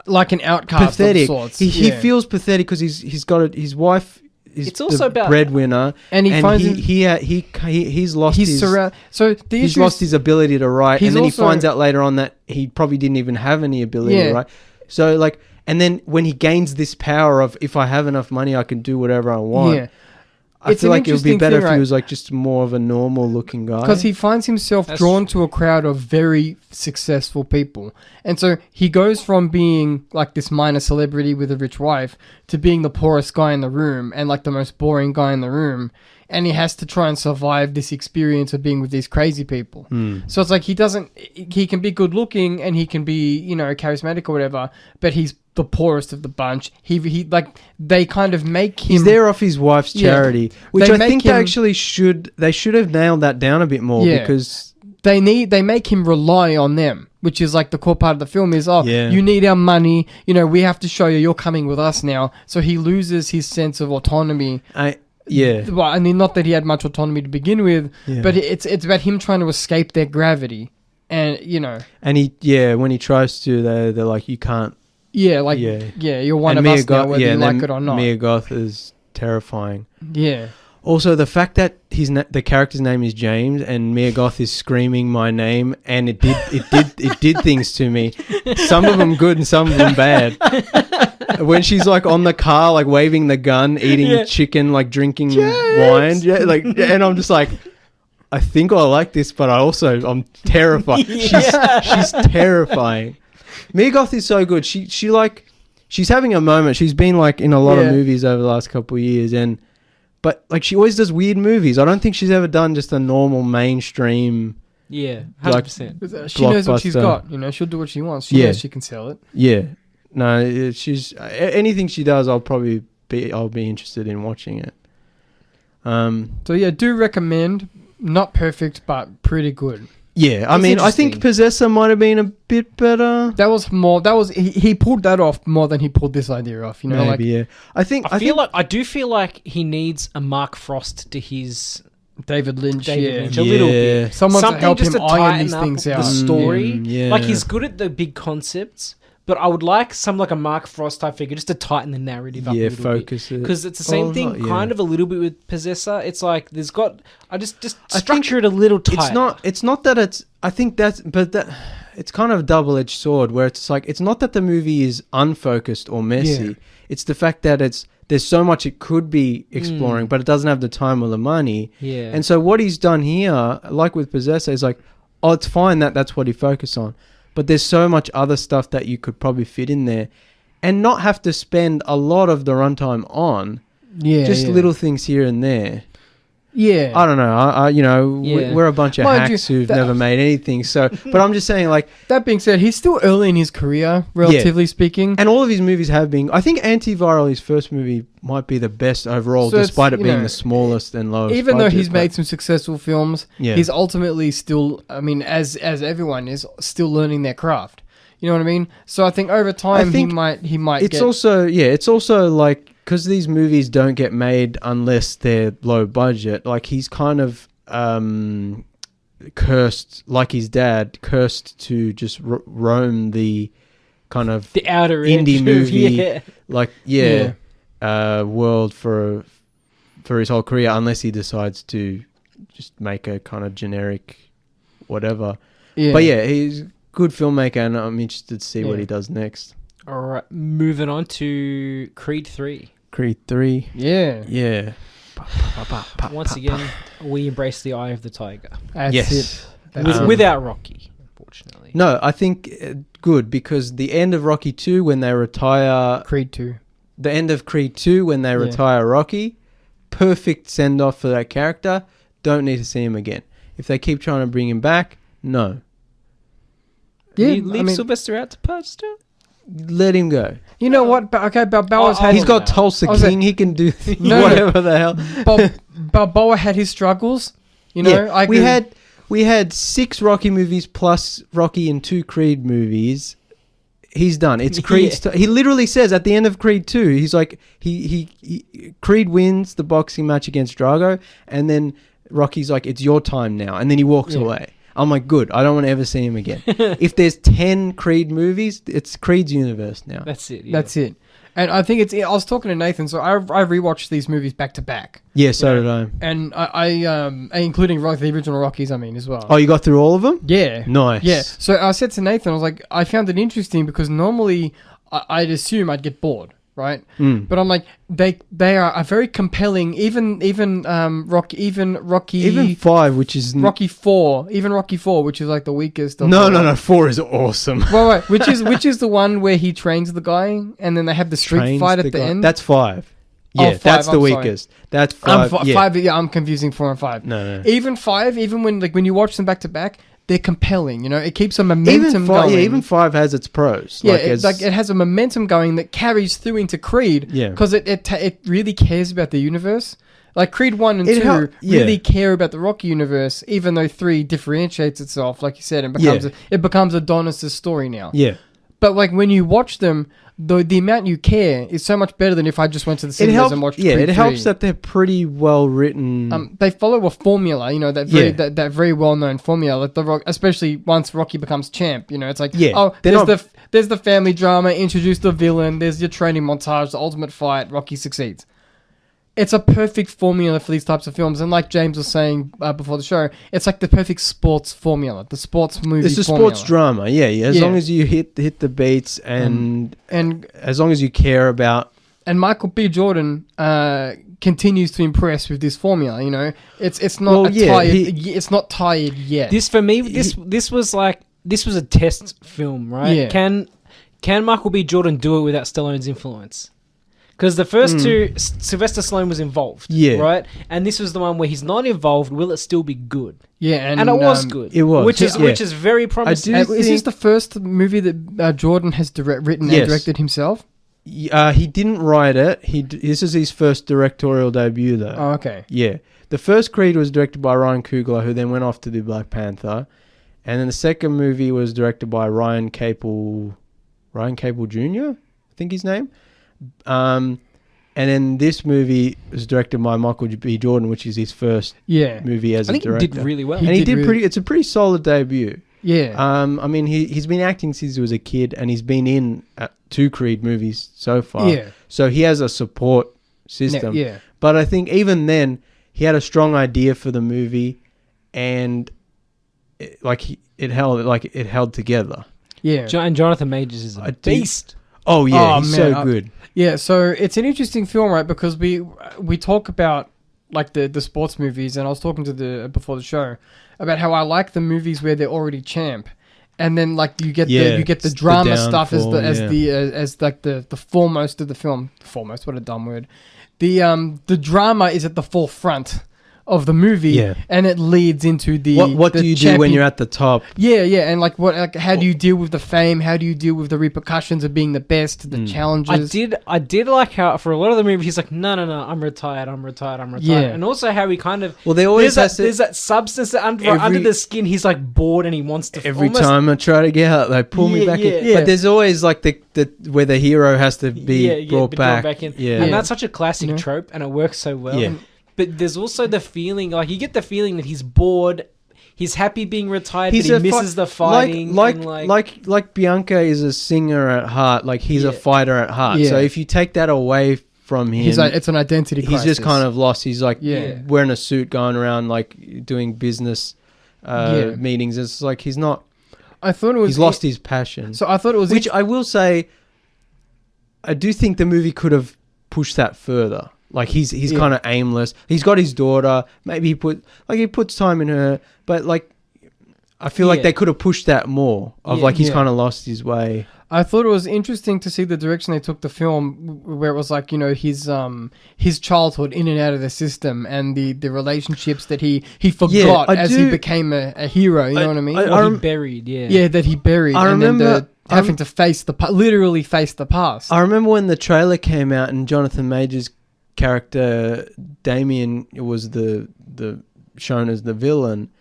Speaker 3: like an outcast
Speaker 2: pathetic.
Speaker 3: Of sorts.
Speaker 2: He feels pathetic because he's got his wife. It's also about breadwinner,
Speaker 3: and
Speaker 2: he's lost he's lost his ability to write, and then he finds out later on that he probably didn't even have any ability to write. So like, and then when he gains this power of if I have enough money, I can do whatever I want. I feel like it would be better if he was like just more of a normal looking guy.
Speaker 3: Because he finds himself drawn to a crowd of very successful people. And so he goes from being like this minor celebrity with a rich wife to being the poorest guy in the room and like the most boring guy in the room. And he has to try and survive this experience of being with these crazy people. So it's like he can be good looking and he can be, charismatic or whatever, but he's the poorest of the bunch. He like they kind of make him.
Speaker 2: He's there off his wife's charity, which I think they should have nailed that down a bit more because
Speaker 3: they make him rely on them, which is like the core part of the film is you need our money. We have to show you're coming with us now. So he loses his sense of autonomy. Well, I mean, not that he had much autonomy to begin with, but it's about him trying to escape their gravity, and
Speaker 2: and when he tries to, they're like, you can't.
Speaker 3: You're one of us now, whether you like it or not.
Speaker 2: Mia Goth is terrifying.
Speaker 3: Yeah.
Speaker 2: Also, the fact that the character's name is James and Mia Goth is screaming my name, and it did things to me. Some of them good and some of them bad. When she's like on the car, like waving the gun, eating chicken, like drinking wine, and I'm just like, I think I like this, but I'm terrified. She's terrifying. Mia Goth is so good. She's having a moment. She's been like in a lot of movies over the last couple of years, but like she always does weird movies. I don't think she's ever done just a normal mainstream.
Speaker 1: Yeah, 100%.
Speaker 3: She knows what she's got. You know, she'll do what she wants. She knows she can sell it.
Speaker 2: Yeah, no, she's anything she does. I'll be interested in watching it.
Speaker 3: So yeah, do recommend. Not perfect, but pretty good.
Speaker 2: Yeah, I mean, I think Possessor might have been a bit better. He pulled that off more than he pulled this idea off. You know, maybe,
Speaker 1: I do feel like he needs a Mark Frost to his
Speaker 3: David Lynch a
Speaker 1: little bit.
Speaker 3: Something to help him iron these
Speaker 1: up
Speaker 3: things out.
Speaker 1: The story, like he's good at the big concepts. But I would like like a Mark Frost type figure just to tighten the narrative up a little
Speaker 2: focus
Speaker 1: bit. Because it's the same thing kind of a little bit with Possessor. It's like I just structure it a little tighter.
Speaker 2: It's not that it's, I think it's kind of a double-edged sword where it's like, it's not that the movie is unfocused or messy. Yeah. It's the fact that there's so much it could be exploring, but it doesn't have the time or the money.
Speaker 1: Yeah.
Speaker 2: And so what he's done here, like with Possessor, is like, it's fine that's what he focused on. But there's so much other stuff that you could probably fit in there and not have to spend a lot of the runtime on. Yeah. Just little things here and there.
Speaker 3: Yeah.
Speaker 2: I don't know. We're a bunch of hacks who've never made anything. So, but I'm just saying, like...
Speaker 3: That being said, he's still early in his career, relatively speaking.
Speaker 2: And all of his movies have been... I think Antiviral, his first movie, might be the best overall, despite it being the smallest and lowest
Speaker 3: even budget, though he's made some successful films, he's ultimately still... I mean, as everyone is, still learning their craft. You know what I mean? So I think over time, he might
Speaker 2: it's also like... Because these movies don't get made unless they're low budget, like he's kind of cursed, like his dad, cursed to just roam the kind of
Speaker 1: the outer
Speaker 2: indie movie, world for his whole career, unless he decides to just make a kind of generic whatever. Yeah. But he's a good filmmaker, and I'm interested to see what he does next.
Speaker 1: All right, moving on to Creed 3.
Speaker 2: Creed 3.
Speaker 3: Yeah.
Speaker 2: Yeah.
Speaker 1: Once again, we embrace the eye of the tiger.
Speaker 3: That's it.
Speaker 1: Without Rocky, unfortunately.
Speaker 2: No, I think good, because the end of Rocky 2 when they retire...
Speaker 3: Creed 2.
Speaker 2: The end of Creed 2 when they retire Rocky, perfect send-off for that character. Don't need to see him again. If they keep trying to bring him back, no.
Speaker 1: Yeah, leave Sylvester out to purge still?
Speaker 2: Let him go.
Speaker 3: You know what? Okay, Balboa's had...
Speaker 2: He's got Tulsa King. He can do whatever the hell.
Speaker 3: Balboa had his struggles. You know,
Speaker 2: we had 6 Rocky movies plus Rocky and 2 Creed movies. He's done. It's Creed. He literally says at the end of Creed 2, he's like, Creed wins the boxing match against Drago, and then Rocky's like, it's your time now, and then he walks away. I'm like, good. I don't want to ever see him again. If there's 10 Creed movies, it's Creed's universe now.
Speaker 1: That's it.
Speaker 3: Yeah. That's it. And I think I was talking to Nathan, so I rewatched these movies back to back.
Speaker 2: Yeah, so did I.
Speaker 3: And I including the original Rockies, as well.
Speaker 2: Oh, you got through all of them?
Speaker 3: Yeah.
Speaker 2: Nice.
Speaker 3: Yeah. So I said to Nathan, I was like, I found it interesting because normally I'd assume I'd get bored. Right, but I'm like they are a very compelling. Even Rocky,
Speaker 2: even 5, which is
Speaker 3: Rocky 4, which is like the weakest.
Speaker 2: No, 4 is awesome.
Speaker 3: Right, which is the one where he trains the guy, and then they have the street fight at the end.
Speaker 2: That's 5. Yeah, 5, that's the weakest. That's 5.
Speaker 3: 5. Yeah, I'm confusing 4 and 5.
Speaker 2: No.
Speaker 3: Even 5, even when you watch them back to back, they're compelling, it keeps a momentum going.
Speaker 2: Yeah, even 5 has its pros.
Speaker 3: Yeah, it has a momentum going that carries through into Creed.
Speaker 2: Yeah,
Speaker 3: because it really cares about the universe. Like Creed 1 and 2 really care about the Rocky universe, even though 3 differentiates itself, like you said, and it becomes Adonis' story now.
Speaker 2: Yeah,
Speaker 3: but like when you watch them, the amount you care is so much better than if I just went to the cinemas and watched Creed 3.
Speaker 2: It helps that they're pretty well written.
Speaker 3: They follow a formula, that very well known formula. Like the Rock, especially once Rocky becomes champ, it's like there's the family drama, introduce the villain, there's your training montage, the ultimate fight, Rocky succeeds. it's a perfect formula for these types of films. And like James was saying before the show, it's like the perfect sports formula, the sports movie.
Speaker 2: It's a
Speaker 3: formula.
Speaker 2: sports drama, yeah. As long as you hit the beats and as long as you care about.
Speaker 3: And Michael B. Jordan continues to impress with this formula. You know, it's not it's not tired yet.
Speaker 1: This for me, this was a test film, right?
Speaker 3: Yeah.
Speaker 1: Can Michael B. Jordan do it without Stallone's influence? Because the first two, Sylvester Stallone was involved, right? And this was the one where he's not involved. Will it still be good?
Speaker 3: Yeah,
Speaker 1: and it was good.
Speaker 2: It was,
Speaker 1: which is very promising.
Speaker 3: Is this the first movie that Jordan has written and directed himself?
Speaker 2: He didn't write it. This is his first directorial debut, though.
Speaker 3: Oh, okay.
Speaker 2: Yeah, the first Creed was directed by Ryan Coogler, who then went off to do Black Panther, and then the second movie was directed by Ryan Capel Jr., I think his name. And then this movie was directed by Michael B. Jordan, which is his first movie as a director.
Speaker 1: He did really well.
Speaker 2: He did it's a pretty solid debut.
Speaker 3: Yeah.
Speaker 2: I mean, he's been acting since he was a kid, and he's been in 2 Creed movies so far.
Speaker 3: Yeah.
Speaker 2: So he has a support system.
Speaker 3: Yeah.
Speaker 2: But I think even then, he had a strong idea for the movie, and it held together.
Speaker 3: Yeah.
Speaker 1: And Jonathan Majors is a beast.
Speaker 2: Oh yeah, he's so good.
Speaker 3: Yeah, so it's an interesting film, right? Because we talk about like the sports movies, and I was talking to before the show about how I like the movies where they're already champ, and then like you get the drama stuff as the foremost of the film. Foremost, what a dumb word. The drama is at the forefront of the movie, and it leads into the
Speaker 2: what do you do when you're at the top?
Speaker 3: And how do you deal with the fame? How do you deal with the repercussions of being the best, the challenges?
Speaker 1: I did like how for a lot of the movie he's like, no, I'm retired, and also how he kind of there's that substance under the skin. He's like bored and he wants to.
Speaker 2: Every time I try to get out, they pull me back in. But there's always like the where the hero has to be brought back in.
Speaker 1: And that's such a classic trope, and it works so well.
Speaker 2: Yeah.
Speaker 1: But there's also the feeling, like you get the feeling that he's bored, he's happy being retired, but he misses the fighting.
Speaker 2: Like Bianca is a singer at heart, like he's a fighter at heart. So if you take that away from him,
Speaker 3: it's an identity crisis.
Speaker 2: He's just kind of lost. He's like wearing a suit, going around like doing business meetings. It's like he's not.
Speaker 3: I thought it was.
Speaker 2: He's lost his passion.
Speaker 3: So I thought it was.
Speaker 2: Which I will say, I do think the movie could have pushed that further. Like he's kind of aimless. He's got his daughter. Maybe he puts time in her, but like I feel like they could have pushed that more. He's kind of lost his way.
Speaker 3: I thought it was interesting to see the direction they took the film, where it was like, you know, his childhood in and out of the system, and the relationships that he forgot he became a hero. You know what I mean?
Speaker 1: He buried.
Speaker 3: That he buried.
Speaker 2: I remember
Speaker 3: having to literally face the past.
Speaker 2: I remember when the trailer came out and Jonathan Majors' character Damien was the shown as the villain,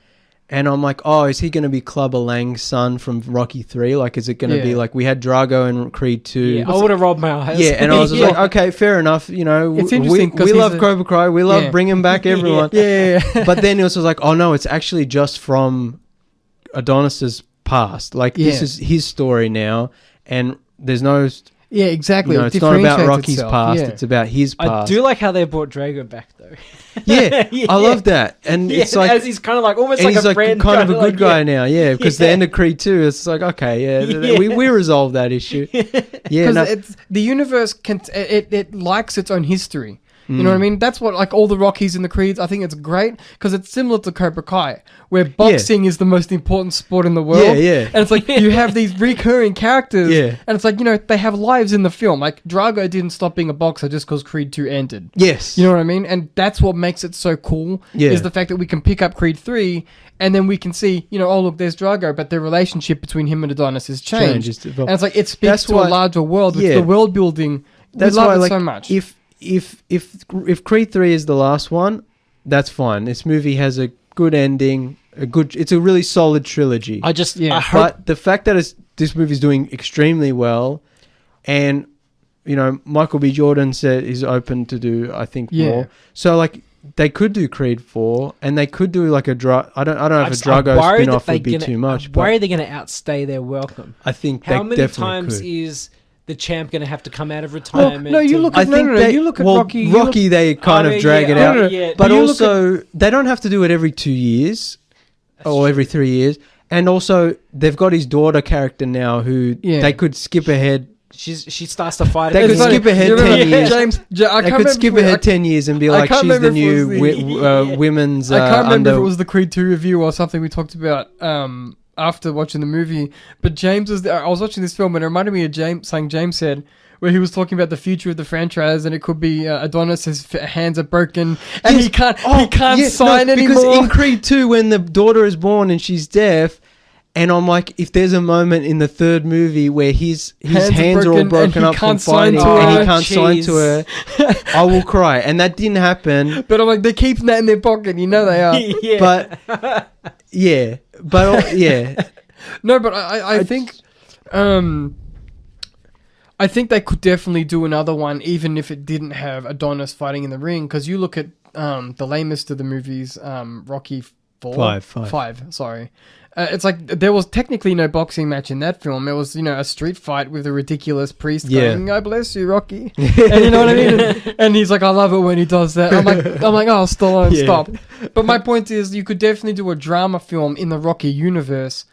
Speaker 2: and I'm like, oh, is he going to be Clubber Lang's son from Rocky 3? Like, is it going to be like we had Drago in Creed 2?
Speaker 1: I would have robbed my eyes.
Speaker 2: And I was just like, okay, fair enough. You know,
Speaker 3: it's interesting
Speaker 2: we love Cobra Kai. We love bringing back everyone. But then it was like, oh no, it's actually just from Adonis's past. Like this is his story now, and there's no.
Speaker 3: Yeah, exactly.
Speaker 2: You know, it's not about Rocky's past. It's about his past.
Speaker 1: I do like how they brought Drago back, though.
Speaker 2: I love that. And it's like...
Speaker 1: As he's kind of like, almost like a friend.
Speaker 2: He's kind of a good guy now, because the end of Creed 2, it's like, okay, we resolved that issue.
Speaker 3: Because the universe, it likes its own history. You know what I mean? That's what, like, all the Rockies and the Creeds, I think it's great, because it's similar to Cobra Kai, where boxing is the most important sport in the world. And it's like, you have these recurring characters, and it's like, you know, they have lives in the film. Like, Drago didn't stop being a boxer just because Creed 2 ended.
Speaker 2: Yes.
Speaker 3: You know what I mean? And that's what makes it so cool, is the fact that we can pick up Creed 3, and then we can see, you know, oh, look, there's Drago, but the relationship between him and Adonis has changed. And it's like, it speaks to a larger world, with the world building.
Speaker 2: That's
Speaker 3: we love
Speaker 2: why,
Speaker 3: it
Speaker 2: like,
Speaker 3: so much.
Speaker 2: If Creed 3 is the last one, that's fine. This movie has a good ending. It's a really solid trilogy.
Speaker 1: I hope.
Speaker 2: But the fact that this movie is doing extremely well, and you know, Michael B. Jordan said he's open to do, I think, more. So like, they could do Creed 4, and they could do like I don't know if a Drago spin-off would be too much.
Speaker 1: Why are they going to outstay their welcome?
Speaker 2: I think
Speaker 1: how
Speaker 2: they
Speaker 1: many
Speaker 2: definitely
Speaker 1: times
Speaker 2: could.
Speaker 1: is the champ going to have to come out of retirement?
Speaker 3: No, you look at you look at Rocky.
Speaker 2: Rocky, they kind of drag it out,
Speaker 1: yeah.
Speaker 2: But also they don't have to do it every 2 years or every 3 years. And also they've got his daughter character now, who they could skip ahead.
Speaker 1: She starts to fight.
Speaker 2: They could skip ahead 10 years.
Speaker 3: I
Speaker 2: could skip ahead 10 years and be like, she's the new women's.
Speaker 3: I can't remember if it was the Creed 2 review or something we talked about after watching the movie. But James was there. I was watching this film and it reminded me of something James said, where he was talking about the future of the franchise, and it could be Adonis's hands are broken and he can't sign anymore.
Speaker 2: Because in Creed 2, when the daughter is born and she's deaf. And I'm like, if there's a moment in the third movie where his hands are all broken up from fighting and he can't sign to her, I will cry. And that didn't happen.
Speaker 3: But I'm like, they're keeping that in their pocket. You know they are.
Speaker 2: Yeah. But
Speaker 3: No, but I think... I think they could definitely do another one, even if it didn't have Adonis fighting in the ring. Because you look at the lamest of the movies, Rocky 4? Five, sorry. It's like there was technically no boxing match in that film. It was, a street fight with a ridiculous priest going, "I bless you, Rocky," and you know what I mean. And he's like, "I love it when he does that." I'm like, "Oh, Stallone, stop!" But my point is, you could definitely do a drama film in the Rocky universe.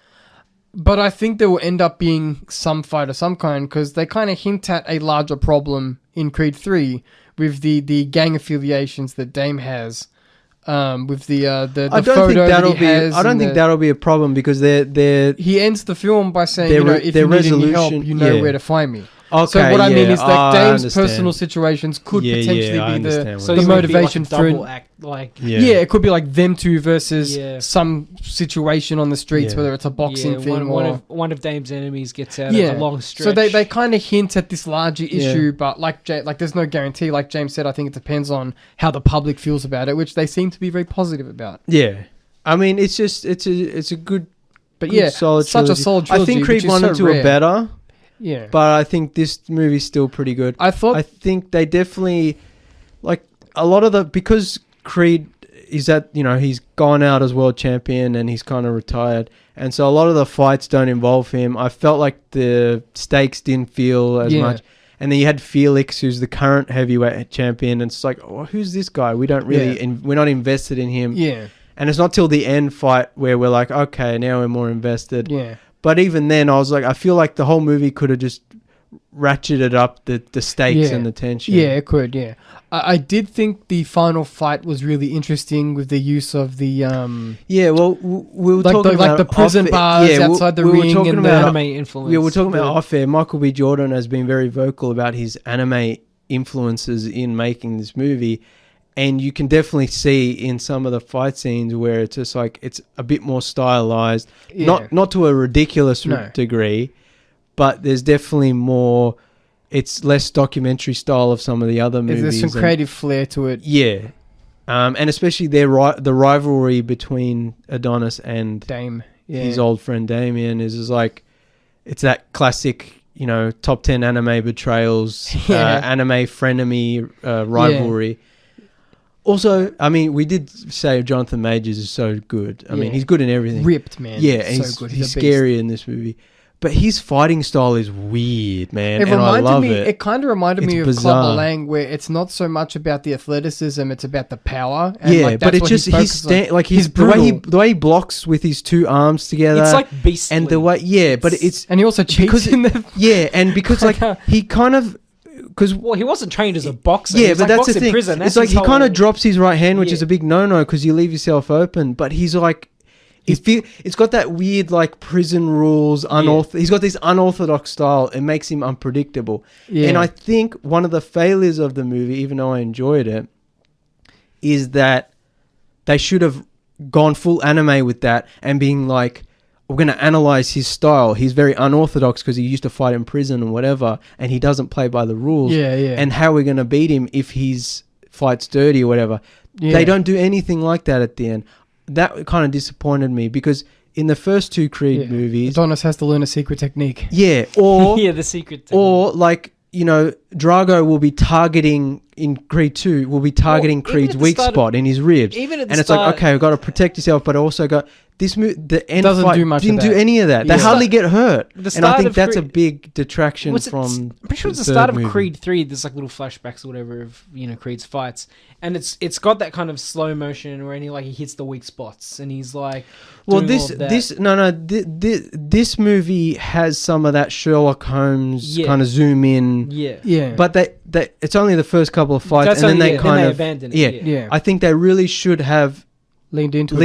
Speaker 3: But I think there will end up being some fight of some kind because they kind of hint at a larger problem in Creed 3 with the gang affiliations that Dame has. With the
Speaker 2: I don't think that'll be a problem because
Speaker 3: he ends the film by saying, if you need any help, you know where to find me.
Speaker 2: Okay,
Speaker 3: so what I mean is that Dame's personal situations could potentially be the motivation for
Speaker 1: double act,
Speaker 3: it could be like them two versus some situation on the streets, whether it's a boxing thing or
Speaker 1: one of Dame's enemies gets out of a long stretch.
Speaker 3: So they kind of hint at this larger issue, but like there's no guarantee. Like James said, I think it depends on how the public feels about it, which they seem to be very positive about.
Speaker 2: Yeah, I mean it's a good,
Speaker 3: but
Speaker 2: solid
Speaker 3: such
Speaker 2: trilogy.
Speaker 3: a solid trilogy.
Speaker 2: I think Creed 1 and 2 are better.
Speaker 3: Yeah,
Speaker 2: but I think this movie's still pretty good. I think they definitely a lot of because Creed is that he's gone out as world champion and he's kind of retired, and so a lot of the fights don't involve him. I felt like the stakes didn't feel as much. And then you had Felix, who's the current heavyweight champion, and it's like, who's this guy? We don't really we're not invested in him.
Speaker 3: Yeah,
Speaker 2: and it's not till the end fight where we're like, okay, now we're more invested.
Speaker 3: Yeah.
Speaker 2: But even then, I was like, I feel like the whole movie could have just ratcheted up the stakes and the tension.
Speaker 3: Yeah, it could, yeah. I did think the final fight was really interesting with the use of the...
Speaker 2: Yeah, well, we were talking about...
Speaker 3: the prison bars outside the ring and the
Speaker 1: anime influence.
Speaker 2: Yeah, we're talking about off-air. Michael B. Jordan has been very vocal about his anime influences in making this movie. And you can definitely see in some of the fight scenes where it's just like it's a bit more stylized, not to a ridiculous degree, but there's definitely more. It's less documentary style of some of the other movies.
Speaker 3: There's some creative flair to it.
Speaker 2: Yeah, and especially the rivalry between Adonis and
Speaker 3: Dame,
Speaker 2: his old friend Damien, is like it's that classic, top 10 anime betrayals, anime frenemy rivalry. Yeah. Also, I mean, we did say Jonathan Majors is so good. I mean, he's good in everything.
Speaker 3: Ripped, man.
Speaker 2: Yeah, and
Speaker 3: so good.
Speaker 2: He's scary in this movie. But his fighting style is weird, man. And I love it.
Speaker 3: It kind of reminded me of Clubber Lang, where it's not so much about the athleticism, it's about the power. And
Speaker 2: but it's just the way he blocks with his two arms together.
Speaker 1: It's like beastly.
Speaker 2: And the way, but it's...
Speaker 3: And he also cheats in the...
Speaker 2: Yeah, and because he kind of...
Speaker 1: he wasn't trained as a boxer.
Speaker 2: Yeah, but that's the thing. It's like he kind of drops his right hand, which is a big no-no because you leave yourself open. But he's like, it's got that weird prison rules. He's got this unorthodox style. It makes him unpredictable. Yeah. And I think one of the failures of the movie, even though I enjoyed it, is that they should have gone full anime with that and being like, we're going to analyze his style. He's very unorthodox because he used to fight in prison and whatever, and he doesn't play by the rules.
Speaker 3: Yeah.
Speaker 2: And how we're going to beat him if he's fights dirty or whatever. Yeah. They don't do anything like that at the end. That kind of disappointed me because in the first two Creed movies...
Speaker 3: Adonis has to learn a secret technique.
Speaker 2: Yeah, or...
Speaker 1: the secret technique.
Speaker 2: Or Drago will be targeting in Creed 2 will be targeting Creed's weak spot in his ribs.
Speaker 1: Even at the
Speaker 2: and it's
Speaker 1: start,
Speaker 2: like, okay, we've got to protect yourself, but also the end
Speaker 3: doesn't
Speaker 2: fight
Speaker 3: do much
Speaker 2: didn't
Speaker 3: of
Speaker 2: do
Speaker 3: that.
Speaker 2: any of that. They hardly get hurt. And I think that's a big detraction from.
Speaker 1: I'm pretty sure it's the start of Creed 3. There's like little flashbacks or whatever of Creed's fights, and it's got that kind of slow motion where he hits the weak spots, and he's like.
Speaker 2: Well, this movie has some of that Sherlock Holmes kind of zoom in.
Speaker 1: Yeah.
Speaker 2: But it's only the first couple of fights, and then they
Speaker 1: abandon it.
Speaker 2: Yeah. I think they really should have
Speaker 3: leaned into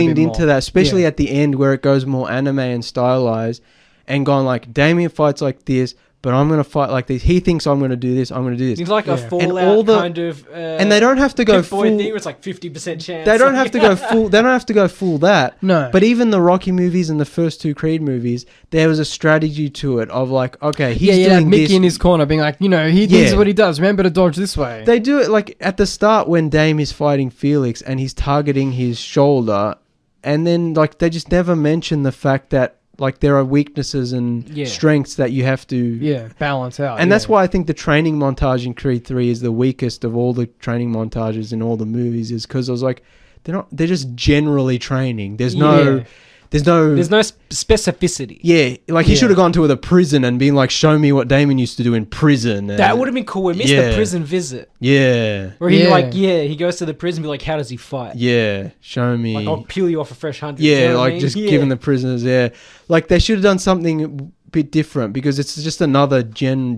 Speaker 2: that, especially at the end where it goes more anime and stylized, and gone like, Damien fights like this, but I'm going to fight like this. He thinks I'm going to do this. I'm going to do this.
Speaker 1: It's like a Fallout kind of.
Speaker 2: And they don't have to go full.
Speaker 1: Thing where it's like 50% chance.
Speaker 2: They don't have to go full. They don't have to go full that.
Speaker 3: No.
Speaker 2: But even the Rocky movies and the first two Creed movies, there was a strategy to it of like, okay, he's doing
Speaker 3: Mickey
Speaker 2: this.
Speaker 3: in his corner being like, he does what he does. Remember to dodge this way.
Speaker 2: They do it like at the start when Dame is fighting Felix and he's targeting his shoulder, and then like they just never mention the fact that. Like there are weaknesses and strengths that you have to
Speaker 3: balance out.
Speaker 2: And that's why I think the training montage in Creed 3 is the weakest of all the training montages in all the movies, is because I was like, they're just generally training. There's no
Speaker 1: specificity.
Speaker 2: Yeah, like he should have gone to the prison and been like, show me what Damon used to do in prison.
Speaker 1: That would have been cool. We missed the prison visit.
Speaker 2: Yeah.
Speaker 1: Where he goes to the prison and be like, how does he fight?
Speaker 2: Yeah, show me.
Speaker 1: Like, I'll peel you off a fresh 100.
Speaker 2: Yeah,
Speaker 1: you know
Speaker 2: like just giving the prisoners, Like they should have done something a bit different, because it's just another generic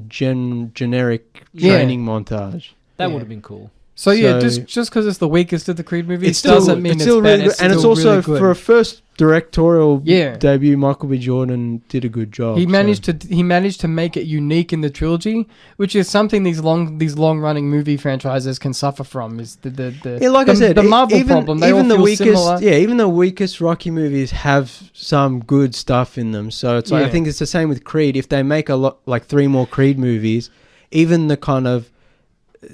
Speaker 2: training montage.
Speaker 1: That would have been cool.
Speaker 3: So just because it's the weakest of the Creed movies doesn't mean it's
Speaker 2: still
Speaker 3: bad.
Speaker 2: Really good. And it's also really for a first directorial debut, Michael B. Jordan did a good job.
Speaker 3: He managed to make it unique in the trilogy, which is something these long running movie franchises can suffer from. Is the Marvel problem? They
Speaker 2: even
Speaker 3: all
Speaker 2: the
Speaker 3: feel similar.
Speaker 2: Even the weakest Rocky movies have some good stuff in them. So it's like, I think it's the same with Creed. If they make like 3 more Creed movies, even the kind of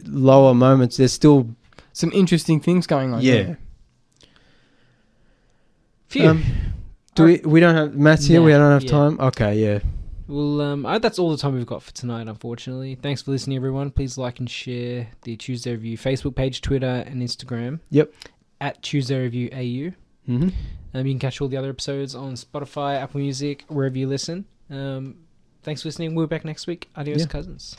Speaker 2: lower moments, there's still
Speaker 3: some interesting things going on.
Speaker 1: Phew.
Speaker 2: We don't have Matt's here. We don't have time. Okay, yeah.
Speaker 1: Well, that's all the time we've got for tonight, unfortunately. Thanks for listening, everyone. Please like and share the Tuesday Review Facebook page, Twitter, and Instagram.
Speaker 2: Yep.
Speaker 1: At Tuesday Review AU.
Speaker 2: Mm-hmm.
Speaker 1: You can catch all the other episodes on Spotify, Apple Music, wherever you listen. Thanks for listening. We'll be back next week. Adios, cousins.